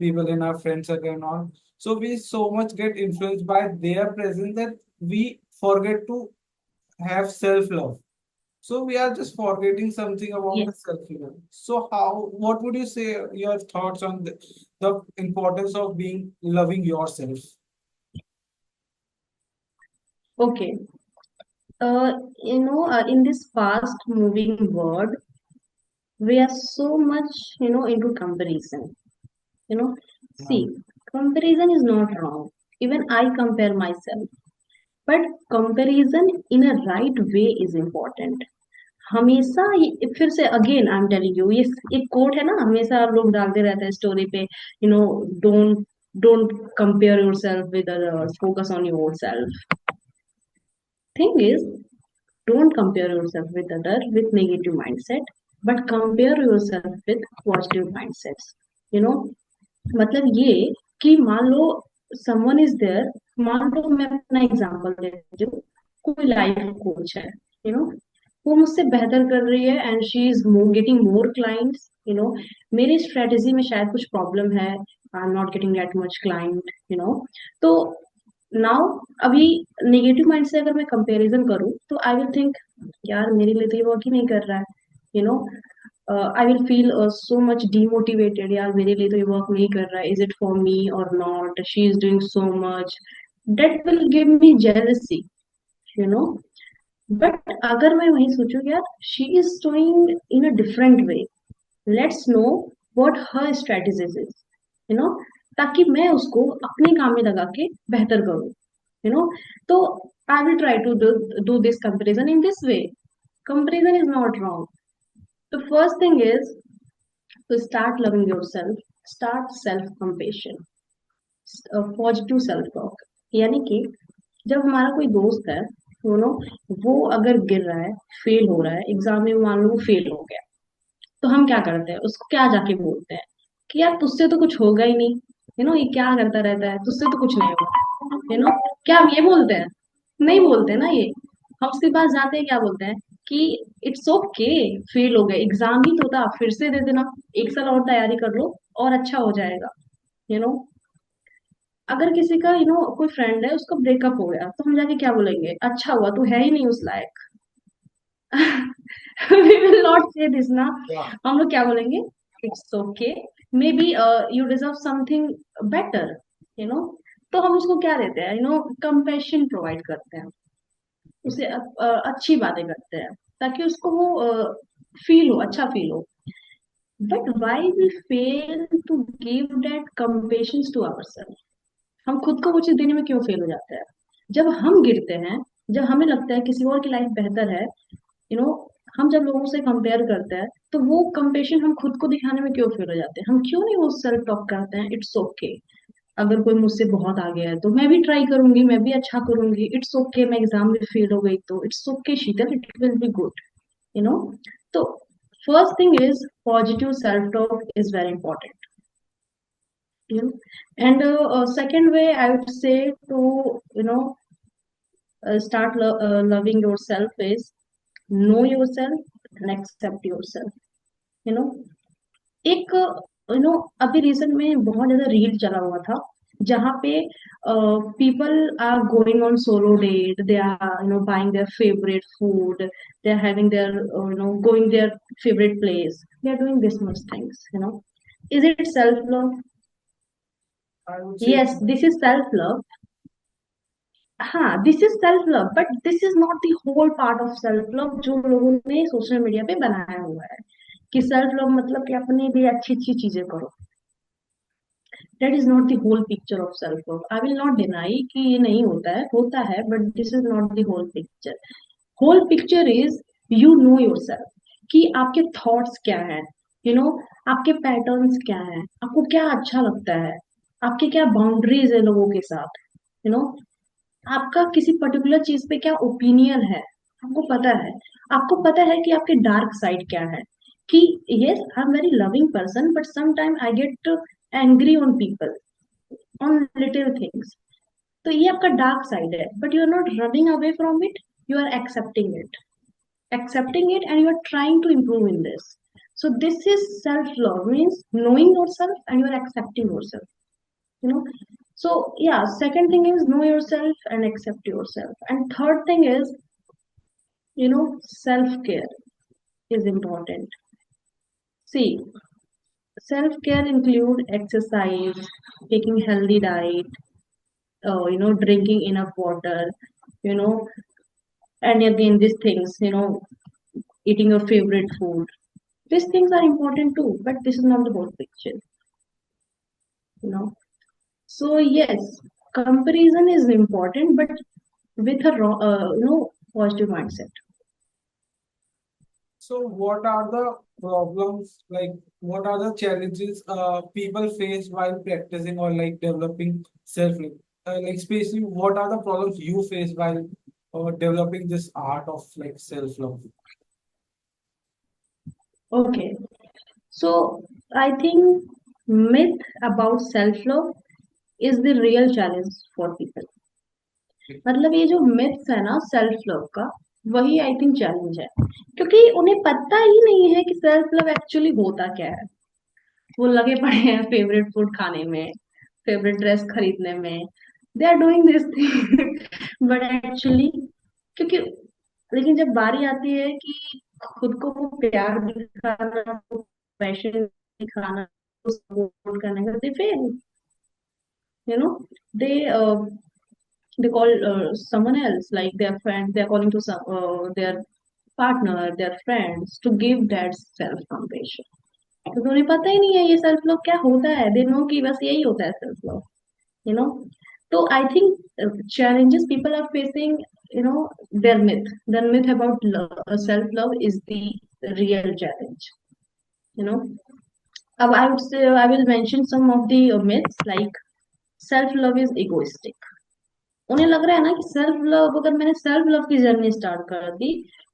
people in our friend circle and all. So we so much get influenced by their presence that we forget to have self-love. So we are just forgetting something about the Yes. self-love. So how, what would you say your thoughts on the importance of being loving yourself? Okay. Uh, in this fast moving world, we are so much, into comparison. You know, Yeah. see, comparison is not wrong. Even I compare myself. But comparison in a right way is important. हमेशा फिर से again I am telling you, ये एक coat है ना, हमेशा लोग डालते रहते हैं स्टोरी पे, don't don't compare yourself with others, focus on your self. Thing is, don't compare yourself with other with negative mindset, but compare yourself with positive mindsets. you know मतलब ये कि मान लो someone is there, मान लो मैं अपना example देती हूँ, कोई लाइफ कोच है, यू नो वो मुझसे बेहतर कर रही है and she is getting more clients. मेरी स्ट्रेटेजी में शायद कुछ प्रॉब्लम है, आई am not getting that much client. तो नाउ अभी नेगेटिव माइंड से अगर मैं कंपैरिजन करूँ तो आई विल थिंक, यार मेरे लिए तो ये वर्क ही नहीं कर रहा है. You no I will feel so much demotivated, यार मेरे लिए तो ये वर्क नहीं कर रहा है, इज इट फॉर मी और not, she is doing so much. That will give me jealousy. You know but अगर मैं वही सोचूं, यार she is doing in a different way, let's know what her strategies is. You no ताकि मैं उसको अपने काम में लगा के बेहतर करूं. यू नो तो I will try to do this comparison in this way. Comparison is not wrong. The first thing is to start loving yourself, start self compassion, positive self talk. यानी कि जब हमारा कोई दोस्त है, वो अगर गिर रहा है, फेल हो रहा है एग्जाम में, मान लो वो फेल हो गया, तो हम क्या करते हैं, उसको क्या जाके बोलते हैं कि यार तुझसे तो कुछ होगा ही नहीं, ये क्या करता रहता है, तुझसे तो कुछ नहीं होगा. क्या हम ये बोलते हैं? नहीं बोलते ना ये. हम उसके पास जाते हैं, क्या बोलते हैं कि इट्स ओके, फेल हो गए, एग्जाम ही तो था, फिर से दे देना, एक साल और तैयारी कर लो और अच्छा हो जाएगा. यू नो अगर किसी का कोई फ्रेंड है, उसका ब्रेकअप हो गया, तो हम जाके क्या बोलेंगे, अच्छा हुआ तू है ही नहीं उस लायक. वी विल नॉट से दिस ना. Yeah. हम लोग क्या बोलेंगे, it's okay, may be you deserve something better. You know तो हम उसको क्या देते हैं, कंपेशन प्रोवाइड करते हैं, उसे अच्छी बातें करते हैं, ताकि उसको वो फील हो, अच्छा फील हो. But why we fail to give that compassion to our, हम खुद को वो चीज देने में क्यों फेल हो जाते हैं? जब हम गिरते हैं, जब हमें लगता है किसी और की लाइफ बेहतर है, यू नो हम जब लोगों से कंपेयर करते हैं, तो वो कंपेशन हम खुद को दिखाने में क्यों फेल हो जाते हैं? हम क्यों नहीं वो सेल्फ टॉक करते हैं, इट्स ओके, अगर कोई मुझसे बहुत आगे है तो मैं भी ट्राई करूंगी, मैं भी अच्छा करूंगी, इट्स ओके, मैं एग्जाम में फेल हो गई तो it's okay Sheetal, it will be good. You know तो first thing is positive self talk is very important. And second way I would say to start loving yourself is know yourself and accept yourself. you know एक अभी recent में बहुत ज्यादा reel चला हुआ था, जहाँ पे people are going on solo date, they are buying their favourite food, they are having their going their favourite place, they are doing this much things. Is it self love? I would say Yes, this is self love. हाँ, this is self love, but this is not the whole part of self love जो लोगों ने social media पे बनाया हुआ है, कि self love मतलब कि अपने लिए अच्छी अच्छी चीजें करो. That is not the whole picture of self love. I will not deny कि ये नहीं होता है, but this is not the whole picture. Whole picture is you know your self, कि आपके थॉट्स क्या है, यू नो आपके पैटर्न्स क्या है, आपको क्या अच्छा लगता है, आपके क्या बाउंड्रीज है लोगों के साथ, यू नो आपका किसी पर्टिकुलर चीज पे क्या ओपिनियन है, आपको पता है. आपको पता है कि आपके डार्क साइड क्या है, कि yes I am very loving person, but some time I get angry on people, on little things. तो ये आपका डार्क साइड है, but you are not running away from it, you are accepting it. accepting it, and you are trying to improve in this. So this is self love, means knowing yourself and you are accepting yourself, you know. So yeah, second thing is know yourself and accept yourself, and third thing is, self care is important. See, self care include exercise, taking healthy diet, drinking enough water, you know, and again these things, eating your favorite food. These things are important too, but this is not the whole picture, you know. So yes, comparison is important, but with a positive mindset. So what are the problems, like what are the challenges people face while practicing or like developing self-love? Like especially what are the problems you face while developing this art of like self-love? Okay, so I think myth about self love is the real challenge for people. मतलब ये जो myths है ना self love का, वही I think challenge है, क्योंकि उन्हें पता ही नहीं है कि सेल्फ लव एक्चुअली होता क्या है। वो लगे पड़े हैं फेवरेट फूड खाने में, फेवरेट ड्रेस खरीदने में, they are doing this thing but actually, क्योंकि लेकिन जब बारी आती है कि खुद को वो प्यार दिखाना, पैशन दिखाना, सपोर्ट करने का, they fail, you know, they they call someone else, like their friend, they are calling to their partner, their friends, to give that self compassion, क्योंकि उन्हें पता ही नहीं है ये सेल्फ लव क्या होता है। दे नो कि बस यही होता है सेल्फ लव, यू नो। तो I think challenges people are facing, their myth about self love is the real challenge, you know. I would say I will mention some of the myths, like self love is egoistic। उन्हें लग रहा है ना कि self love, अगर मैंने self love की journey start कर दी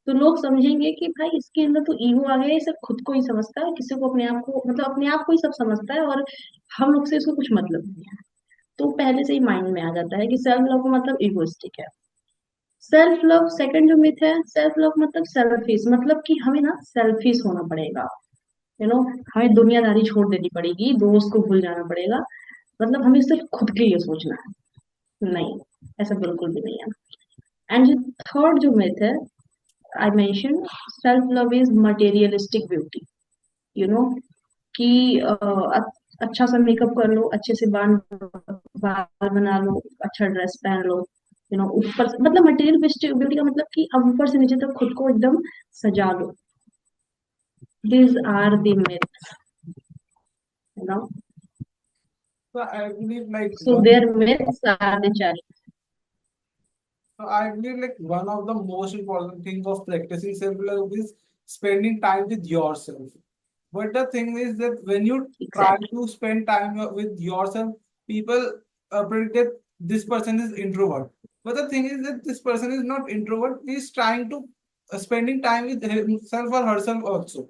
तो लोग समझेंगे कि भाई इसके अंदर तो ईगो आ गया है, ये सिर्फ खुद को ही समझता है, किसी को अपने आप को, मतलब अपने आप को ही सब समझता है, और हम लोग से इसको कुछ मतलब नहीं है। तो पहले से ही माइंड में आ जाता है कि सेल्फ लव का मतलब इगोइस्टिक है। सेल्फ लव सेकंड जो मिथ है, सेल्फ लव मतलब सेल्फिश, मतलब कि हमें ना सेल्फिश होना पड़ेगा, यू नो, हमें दुनियादारी छोड़ देनी पड़ेगी, दोस्त को भूल जाना पड़ेगा, मतलब हमें सिर्फ खुद के लिए सोचना है। नहीं, ऐसा बिल्कुल भी नहीं है। एंड जो थर्ड जो मिथ है, I mention, self love is materialistic beauty, you know, कि अच्छा सा मेकअप कर लो, अच्छे से बाल बाल बना लो, अच्छा ड्रेस पहन लो, ऊपर मतलब मटेरियल ब्यूटी का मतलब कि अब ऊपर से नीचे तक खुद को एकदम सजा लो। These are the myths, you know. So I believe like So one their myths are the challenge. So I believe like one of the most important things of practicing self-love is spending time with yourself. But the thing is that when you try Exactly. to spend time with yourself, people predict that this person is introvert. But the thing is that this person is not introvert. He is trying to spending time with himself or herself also.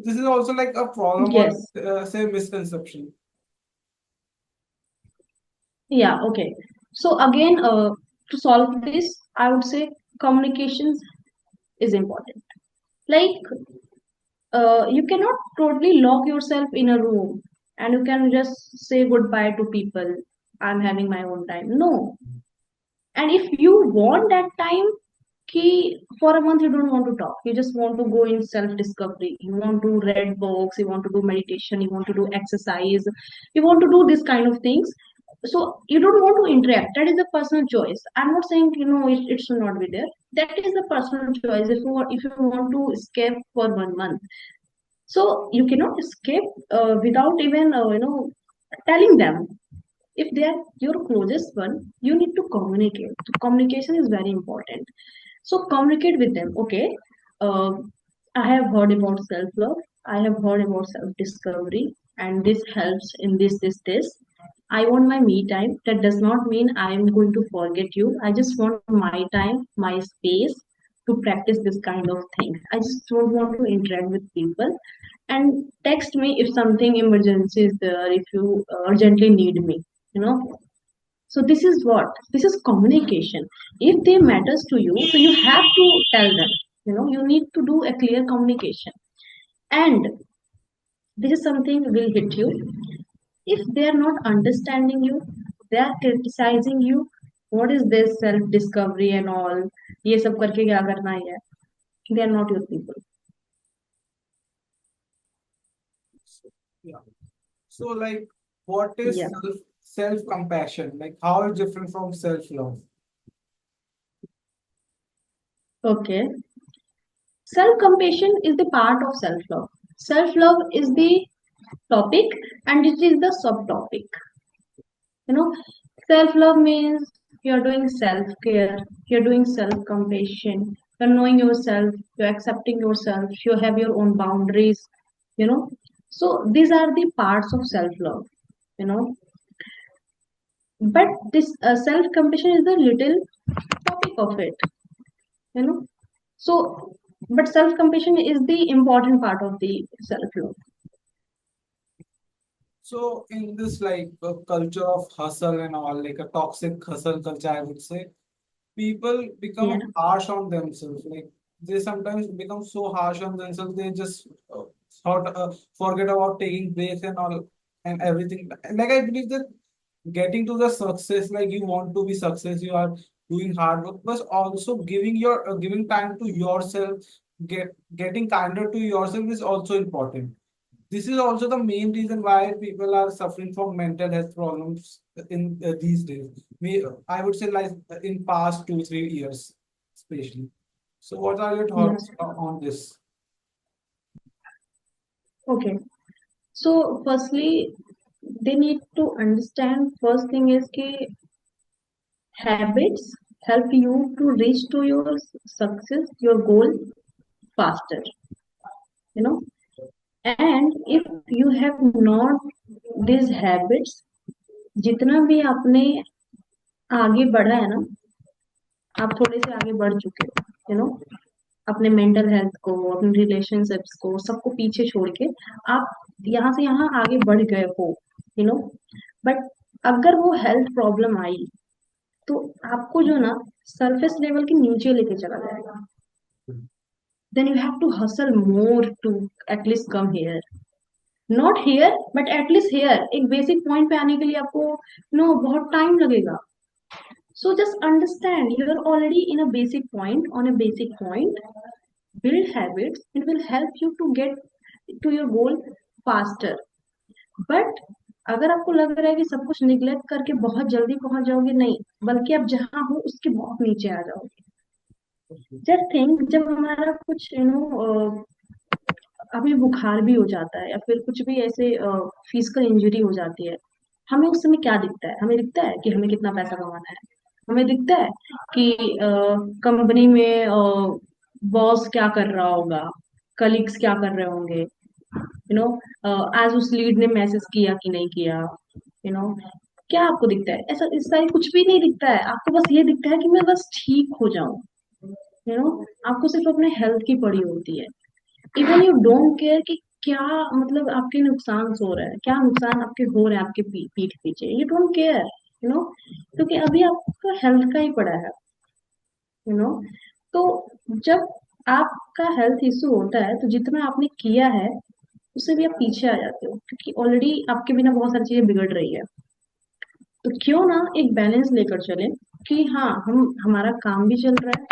This is also like a problem or Yes. say misconception. Yeah. Okay. So again, to solve this, I would say communications is important. Like, you cannot totally lock yourself in a room and you can just say goodbye to people. I'm having my own time. No. And if you want that time, key for a month you don't want to talk. You just want to go in self discovery. You want to read books. You want to do meditation. You want to do exercise. You want to do this kind of things. So you don't want to interact. That is a personal choice. I'm not saying it should not be there. That is the personal choice. If you want to escape for 1 month, so you cannot escape without even telling them. If they are your closest one, you need to communicate. So communication is very important. So communicate with them. Okay, uh, I have heard about self love. I have heard about self discovery, and this helps in this. I want my me time. That does not mean I am going to forget you. I just want my time, my space to practice this kind of things. I just don't want to interact with people. And text me if something emergency is there, if you urgently need me, you know. So this is what? This is communication. If they matters to you, so you have to tell them. You need to do a clear communication. And this is something will hit you. If they are not understanding you, they are criticizing you. What is this self discovery and all? ये सब करके क्या करना है? They are not your people. Yeah. So, like, what is Yeah. self compassion? Like, how is different from self love? Okay. Self compassion is the part of self love. Self love is the topic, and it is the subtopic. You know, self love means you're doing self care, you're doing self compassion, you're knowing yourself, you're accepting yourself, you have your own boundaries, you know. So these are the parts of self love, you know. But this self compassion is the little topic of it, you know. So, but self compassion is the important part of the self love. So, in this like culture of hustle and all, like a toxic hustle culture, I would say, people Yeah. become harsh on themselves. Like they sometimes become so harsh on themselves, they just forget about taking breaks and all and everything. Like I believe that getting to the success, like you want to be success, you are doing hard work, but also giving your giving time to yourself, getting kinder to yourself is also important. This is also the main reason why people are suffering from mental health problems in these days. I would say like in past 2 3 years, especially. So, what are your Yeah. thoughts on this? Okay. So, firstly, they need to understand. First thing is कि habits help you to reach to your success, your goal faster. You know, and if you have not these habits, जितना भी आपने आगे बढ़ा है ना, आप थोड़े से आगे बढ़ चुके हो. अपने मेंटल हेल्थ को, अपने रिलेशनशिप्स को, सबको पीछे छोड़ के आप यहाँ से यहाँ आगे बढ़ गए हो. यू नो बट अगर वो हेल्थ प्रॉब्लम आई, तो आपको जो ना सरफेस लेवल के नीचे लेके चला जाएगा. Then you have to hustle more to at least come here. Not here but at least here. एक बेसिक पॉइंट पे आने के लिए आपको बहुत टाइम लगेगा. So just understand you are already in a basic point. On a basic point, build habits. It will help you to get to your goal faster. But अगर आपको लग रहा है कि सब कुछ निग्लेक्ट करके बहुत जल्दी पहुंच जाओगे, नहीं, बल्कि आप जहां हो उसके बहुत नीचे आ जाओगे. जस्ट थिंक, जब हमारा कुछ अभी बुखार भी हो जाता है या फिर कुछ भी ऐसे फिजिकल इंजरी हो जाती है, हमें उस समय क्या दिखता है? हमें दिखता है कि हमें कितना पैसा कमाना है. हमें दिखता है कि कंपनी में बॉस क्या कर रहा होगा, कलीग्स क्या कर रहे होंगे, आज उस लीड ने मैसेज किया कि नहीं किया. यू नो क्या आपको दिखता है? ऐसा इस सारी कुछ भी नहीं दिखता है. आपको बस ये दिखता है कि मैं बस ठीक हो जाऊं. यू नो आपको सिर्फ अपने हेल्थ की पड़ी होती है. इवन यू डोंट केयर कि क्या, मतलब आपके नुकसान हो रहा है, क्या नुकसान आपके हो रहे हैं आपके पीठ पीछे. You don't care. You know क्योंकि अभी आपका हेल्थ का ही पड़ा है. यू नो तो जब आपका हेल्थ इशू होता है, तो जितना आपने किया है उससे भी आप पीछे आ जाते हो, क्योंकि ऑलरेडी आपके बिना बहुत सारी चीजें बिगड़ रही है. तो क्यों ना एक बैलेंस लेकर चले कि हाँ, हम हमारा काम भी चल रहा है,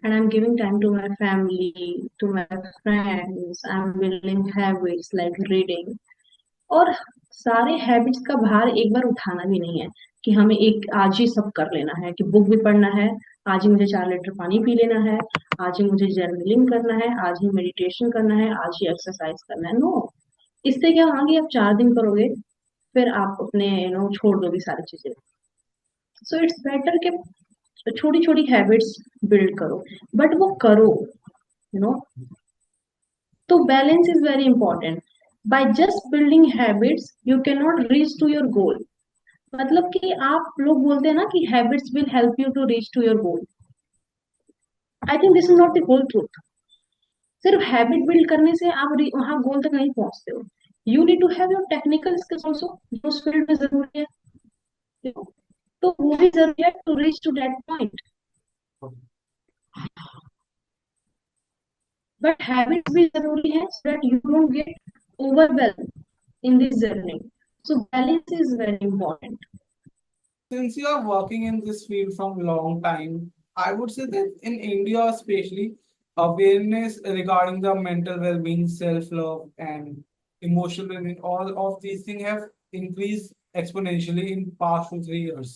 and I'm giving time to my family, to my friends. I'm building habits like reading. और सारे हैबिट्स का भार एक बार उठाना भी नहीं है कि हमें एक आज ही सब कर लेना है, कि बुक भी पढ़ना है, आज ही मुझे 4 लीटर पानी पी लेना है, आज ही मुझे जर्नलिंग करना है, आज ही मेडिटेशन करना है, आज ही एक्सरसाइज करना है. नो. इससे क्या होगा कि आप 4 दिन करोगे, फिर आप अपने छोड़ दोगे सारी चीजें. सो इट्स बेटर कि छोटी छोटी हैबिट्स बिल्ड करो, बट वो करो. यू नो तो balance is very important. By just building habits you can not reach to your goal. मतलब कि आप लोग बोलते हैं ना कि habits will help you to reach to your goal. I think this is not the whole truth. सिर्फ habit build करने से आप वहां गोल तक नहीं पहुंचते हो. You need to have your technical skills also, जो उस फील्ड में जरूरी है. you know. तो वो भी जरूरी है to reach to that point. But habits भी जरूरी है so that you don't get overwhelm in this journey. So balance is very important. Since you are working in this field from long time, I would say that in India especially, awareness regarding the mental well-being, self-love, and emotional well-being, all of these things have increased exponentially in past 2 3 years.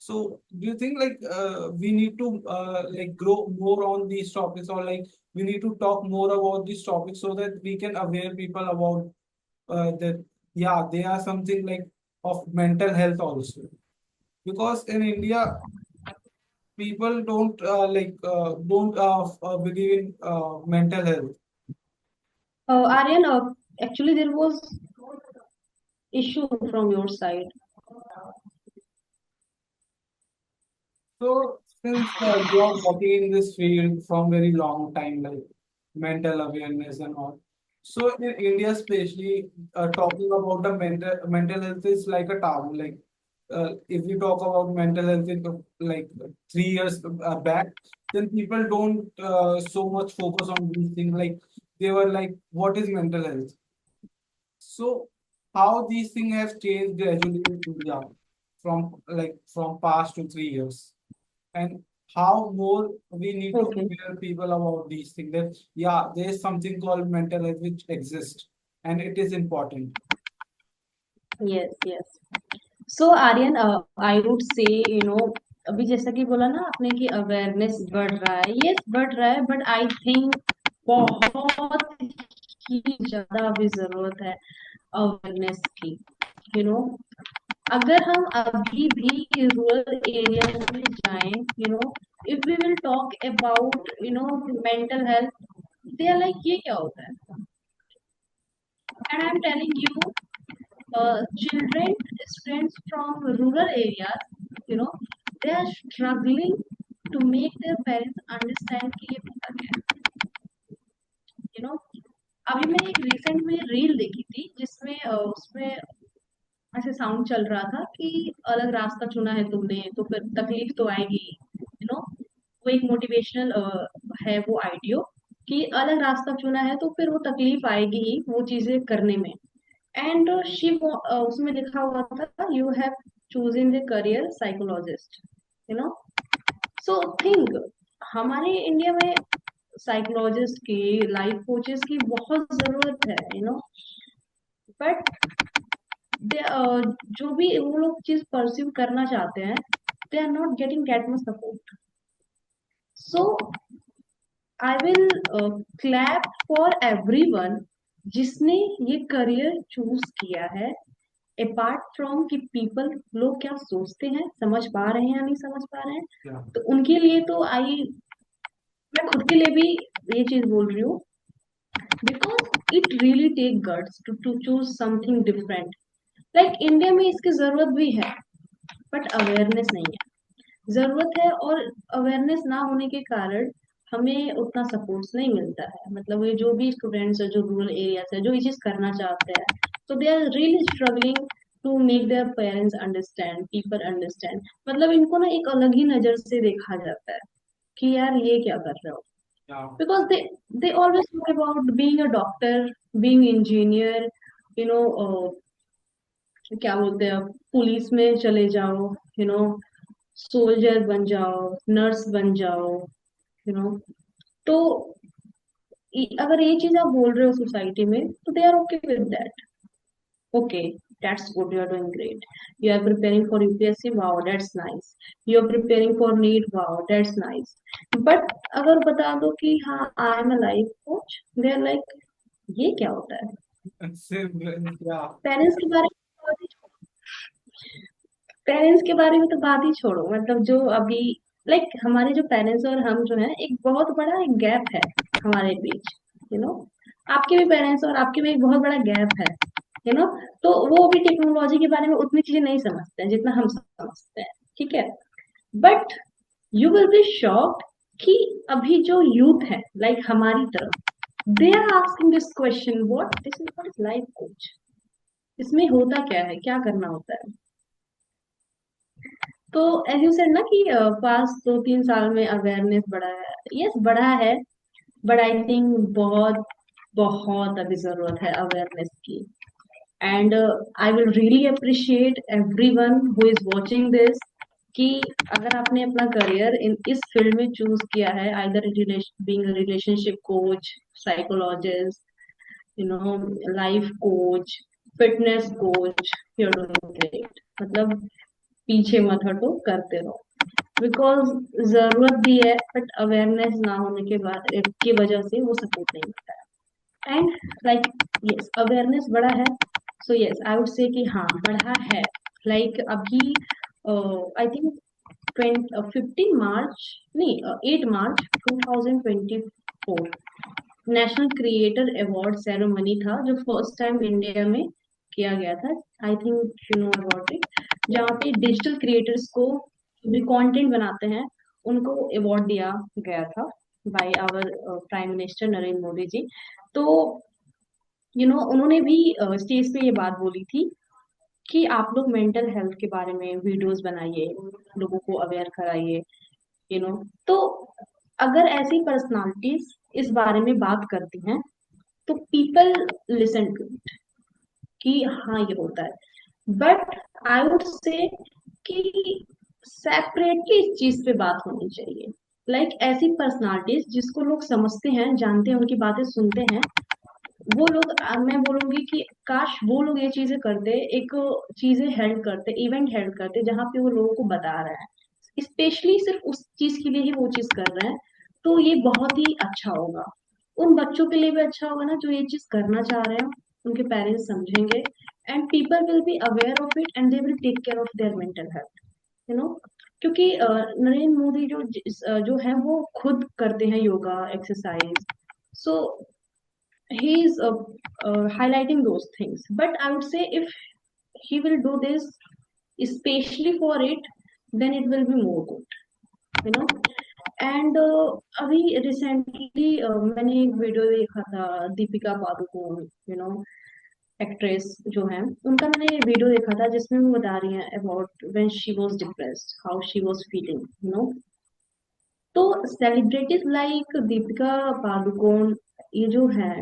So, do you think like we need to like grow more on these topics, or like we need to talk more about these topics so that we can aware people about that? Yeah, they are something like of mental health also, because in India people don't believe in mental health. Aryan, actually there was issue from your side. So since you are working in this field from very long time, like mental awareness and all. So in India, especially talking about the mental health is like a taboo. Like if you talk about mental health in like 3 years back, then people don't so much focus on these things. Like they were like, what is mental health? So how these things have changed gradually in India from past to 3 years, and how more we need to Okay. aware people about these things, that yeah, there is something called mental health which exists and it is important. Yes, yes. So Aryan, I would say, अभी जैसा कि बोला ना आपने कि awareness बढ़ रहा है, यस बढ़ रहा है, बट आई थिंक बहुत ही ज्यादा अभी जरूरत है अवेयरनेस की. यू नो अगर हम अभी भी रूरल एरियाज में जाएं, if we will talk about mental health, they are like ये क्या होता है. And I am telling you, children, students from rural areas, they are struggling to make their parents understand कि ये होता क्या है. you know अभी मैं एक रिसेंट में रील देखी थी जिसमें उसमें ऐसे साउंड चल रहा था कि अलग रास्ता चुना है तुमने तो फिर तकलीफ तो आएगी. वो एक मोटिवेशनल है वो आइडियो कि अलग रास्ता चुना है तो फिर वो तकलीफ आएगी ही वो चीजें करने में. एंड उसमें लिखा हुआ था you have chosen the career psychologist. You know so think हमारे इंडिया में साइकोलॉजिस्ट की, लाइफ कोचेस की बहुत जरूरत है. बट जो भी वो लोग चीज परस्यू करना चाहते हैं, they are not getting that much support. So I will clap for everyone जिसने ये करियर चूज किया है. अपार्ट फ्रॉम कि पीपल लोग क्या सोचते हैं, समझ पा रहे हैं या नहीं समझ पा रहे हैं, Yeah. तो उनके लिए तो मैं खुद के लिए भी ये चीज बोल रही हूँ, because it really take guts to choose something different. Like India में इसकी जरूरत भी है बट अवेयरनेस नहीं है. जरूरत है और अवेयरनेस ना होने के कारण हमें उतना सपोर्ट नहीं मिलता है. मतलब ये जो भी स्टूडेंट्स है जो रूरल एरिया से जो ये चीज करना चाहते हैं, तो they are really struggling to make their parents understand, people understand. मतलब इनको ना एक अलग ही नजर से देखा जाता है कि यार ये क्या कर रहे हो. Yeah. Because they always talk about being a doctor, being engineer, you know क्या बोलते हैं, पुलिस में चले जाओ, यू नो सोल्जर बन जाओ, नर्स बन जाओ. यू नो तो अगर ये चीज आप बोल रहे हो सोसाइटी में तो they are okay with that. Okay, that's good, you are doing great. You are preparing for UPSC, wow that's nice. You are preparing for NEET, wow that's nice. But अगर बता दो कि हाँ I am a life coach, they are like ये क्या होता है. Yeah. Parents के बारे में पेरेंट्स के बारे में तो बात ही छोड़ो. मतलब जो अभी लाइक हमारे जो पेरेंट्स और हम जो है, एक बहुत बड़ा एक गैप है हमारे बीच. यू नो आपके भी पेरेंट्स और आपके भी एक बहुत बड़ा गैप है. यू नो तो वो भी टेक्नोलॉजी के बारे में उतनी चीजें नहीं समझते हैं जितना हम समझते हैं. ठीक है, but you will be shocked कि अभी जो यूथ है लाइक हमारी तरफ, they are asking this question, what is life coach. इसमें होता क्या है, क्या करना होता है. तो एज यू सेड ना कि पास्ट 2 3 साल में अवेयरनेस बढ़ा है, यस बढ़ा है. बट आई थिंक बहुत बहुत अभी जरूरत है अवेयरनेस की. And I will really appreciate everyone who is watching this कि अगर आपने अपना करियर इन इस फील्ड में चूज किया है, either being relationship coach, psychologist, you know, life coach, fitness coach, you are doing great. मतलब पीछे मत हटो, करते रहो. बिकॉज जरूरत भी है, बट अवेयरनेस ना होने के बाद की वजह से वो सपोर्ट नहीं मिलता है. एंड लाइक यस, अवेयरनेस बढ़ा है. सो यस, आई वुड से कि हाँ, बढ़ा है. लाइक अभी आई थिंक 15 मार्च, नहीं 8 मार्च 2024 नेशनल क्रिएटर अवार्ड सेरेमनी था, जो फर्स्ट टाइम इंडिया में किया गया था. I think you know about it. जहाँ पे डिजिटल क्रिएटर्स को भी कंटेंट बनाते हैं, उनको अवार्ड दिया गया था by our prime minister Narendra Modi ji. तो उन्होंने भी स्टेज पे ये बात बोली थी कि आप लोग मेंटल हेल्थ के बारे में वीडियोस बनाइए, लोगों को अवेयर कराइए. यू नो तो अगर ऐसी पर्सनालिटीज इस बारे में बात करती हैं, तो पीपल लिसन टू इट कि हाँ ये होता है. बट आई वुड से कि सेपरेटली इस चीज पे बात होनी चाहिए. लाइक ऐसी पर्सनालिटीज जिसको लोग समझते हैं, जानते हैं, उनकी बातें सुनते हैं, वो लोग, मैं बोलूंगी कि काश वो लोग ये चीजें करते, एक चीजें हेल्ड करते, इवेंट हेल्ड करते जहाँ पे वो लोगों को बता रहे हैं, स्पेशली सिर्फ उस चीज के लिए ही वो चीज कर रहे हैं. तो ये बहुत ही अच्छा होगा. उन बच्चों के लिए भी अच्छा होगा ना, जो ये चीज करना चाह रहे हैं. उनके पेरेंट्स समझेंगे, and people will be aware of it, and they will take care of their mental health. You know क्योंकि नरेंद्र मोदी जो है वो खुद करते हैं yoga, exercise. So he is highlighting those things. But I would say if he will do this especially for it, then it will be more good. you know and अभी recently मैंने एक वीडियो देखा था, Deepika Padukone, you know actress जो है, उनका मैंने video देखा था जिसमें वो बता रही हैं about when she was depressed, how she was feeling. तो सेलिब्रिटीज लाइक दीपिका पादुकोण, ये जो है,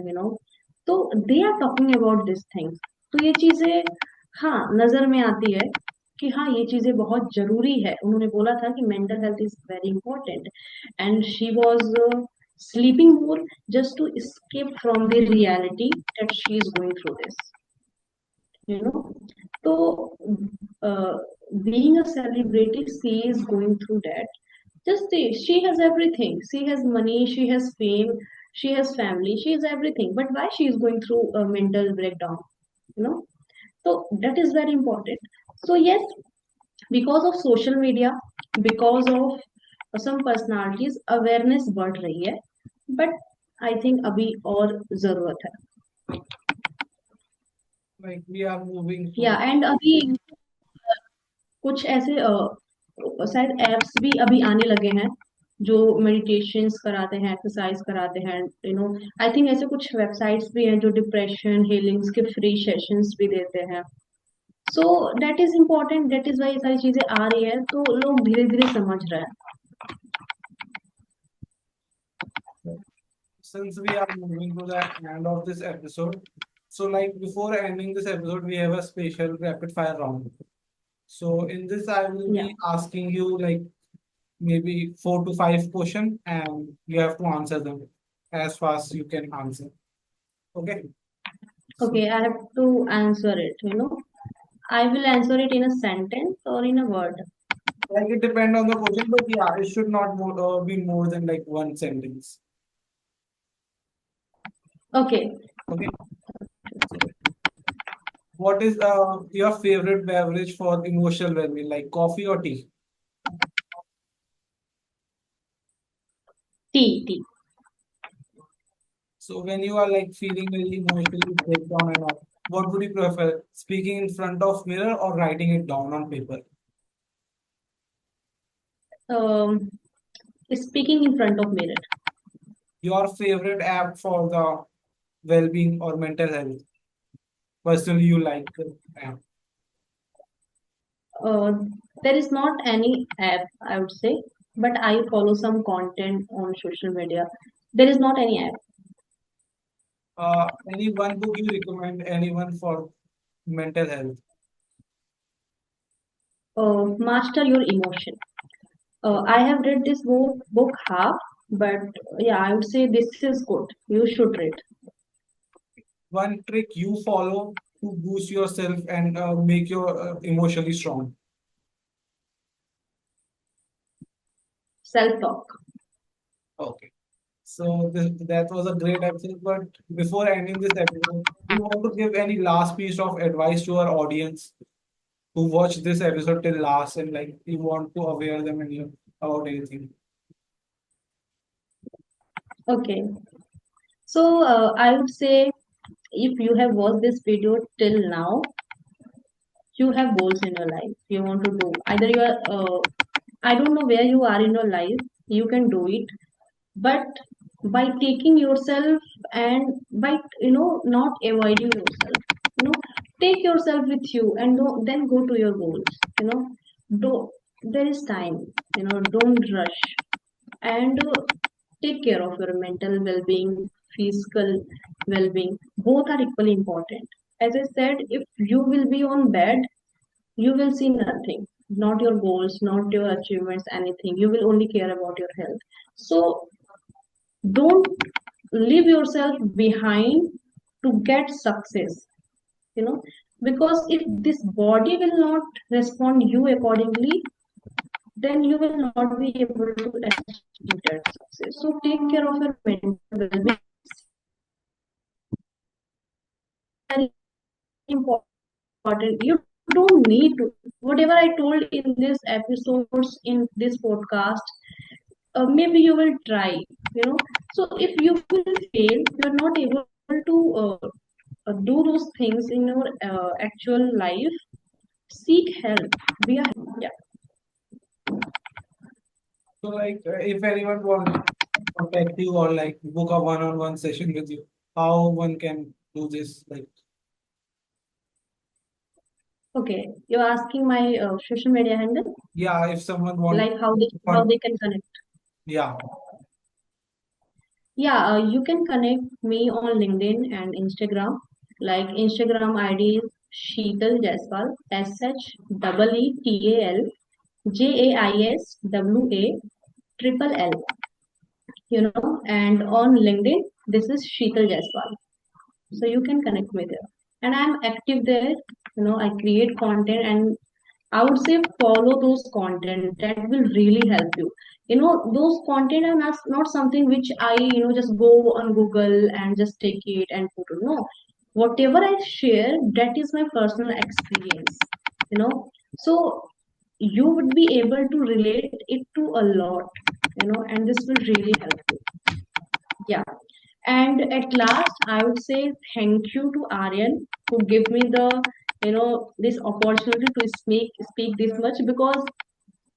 तो they are talking about this things. तो ये चीजें हाँ नजर में आती है कि हाँ ये चीजें बहुत जरूरी है. उन्होंने बोला था कि mental health is very important, and she was sleeping more just to escape from the reality that she is going through this. you know so uh, being a celebrity, she is going through that. Just see, she has everything. She has money, she has fame, she has family, she has everything. But why she is going through a mental breakdown? You know, so that is very important. So yes, because of social media, because of some personalities, awareness बढ़ रही है. But I think अभी और जरूरत है. Like we are moving या to and अभी कुछ ऐसे शायद एप्स भी अभी आने लगे हैं जो मेडिटेशंस कराते हैं, एक्सरसाइज कराते हैं. आई थिंक ऐसे कुछ वेबसाइट्स भी हैं जो डिप्रेशन हीलिंग्स के फ्री सेशंस भी देते हैं. So that is important, that is why ये सारी चीजें आ रही है, तो लोग धीरे धीरे समझ रहे हैं. since we are moving to the end of this episode. So like before ending this episode, we have a special rapid fire round. So in this, I will Yeah. be asking you like maybe 4 to 5 questions, and you have to answer them as fast you can answer. Okay. So Okay, I have to answer it. I will answer it in a sentence or in a word. like it depends on the question, but yeah, it should not be more than like one sentence. Okay. Okay. So what is your favorite beverage for emotional well-being, like coffee or tea? Tea. So when you are like feeling very emotionally breakdown and all, what would you prefer? Speaking in front of mirror or writing it down on paper? um Speaking in front of mirror. Your favorite app for the well-being or mental health? Personally, you like the app. Uh, there is not any app, I would say, but I follow some content on social media. There is not any app. Any one book you recommend anyone for mental health? Master your emotion. I have read this book half, but yeah, I would say this is good. You should read. One trick you follow to boost yourself and make you emotionally strong. Self talk. Okay. So that was a great episode. But before ending this episode, do you want to give any last piece of advice to our audience who watch this episode till last and like you want to aware them about anything? Okay. So I would say if you have watched this video till now, you have goals in your life. You want to do either you are. I don't know where you are in your life. You can do it, but by taking yourself and by not avoiding yourself. Take yourself with you and then go to your goals. You know, do there is time. Don't rush and take care of your mental well-being, physical well-being. Both are equally important. As I said, if you will be on bed, you will see nothing, not your goals, not your achievements, anything. You will only care about your health. So don't leave yourself behind to get success, you know, because if this body will not respond you accordingly, then you will not be able to achieve that success. So take care of your mental well-being. Very important. You don't need to. Whatever I told in this episodes in this podcast, maybe you will try. So if you will fail, you are not able to do those things in your actual life. Seek help. Be a yeah. So like if anyone want to contact you or like book a one-on-one session with you, how one can do this? Like Okay, you're asking my social media handle, yeah, if someone want like how they can connect. yeah. Yeah, you can connect me on LinkedIn and Instagram. Like Instagram ID is Sheetal Jaiswal, SHEETAL JAISWA triple L. And on LinkedIn, this is Sheetal Jaiswal. So you can connect me there. And I'm active there. I create content and I would say follow those content that will really help you. Those content are not something which I just go on Google and just take it and put it. No, whatever I share, that is my personal experience. You know, so you would be able to relate it to a lot. And this will really help you. Yeah. And at last, I would say thank you to Aryan who gave me this opportunity to speak this much, because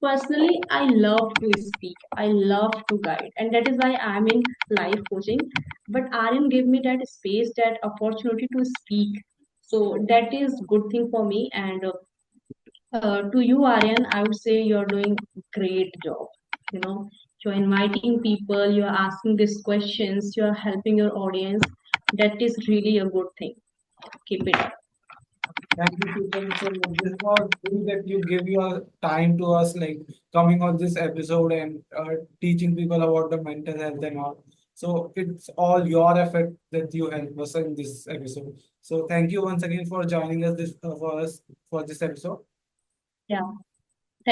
personally I love to speak. I love to guide, and that is why I'm in life coaching. But Aryan gave me that space, that opportunity to speak. So that is good thing for me. And to you, Aryan, I would say you're doing great job. You know, you're inviting people, you're asking these questions, you're helping your audience. That is really a good thing. Keep it up. Thank you, Sheetal. So this was good that you give your time to us, like coming on this episode and teaching people about the mental health and all. So it's all your effort that you help us in this episode. So thank you once again for joining us this for this episode. Yeah.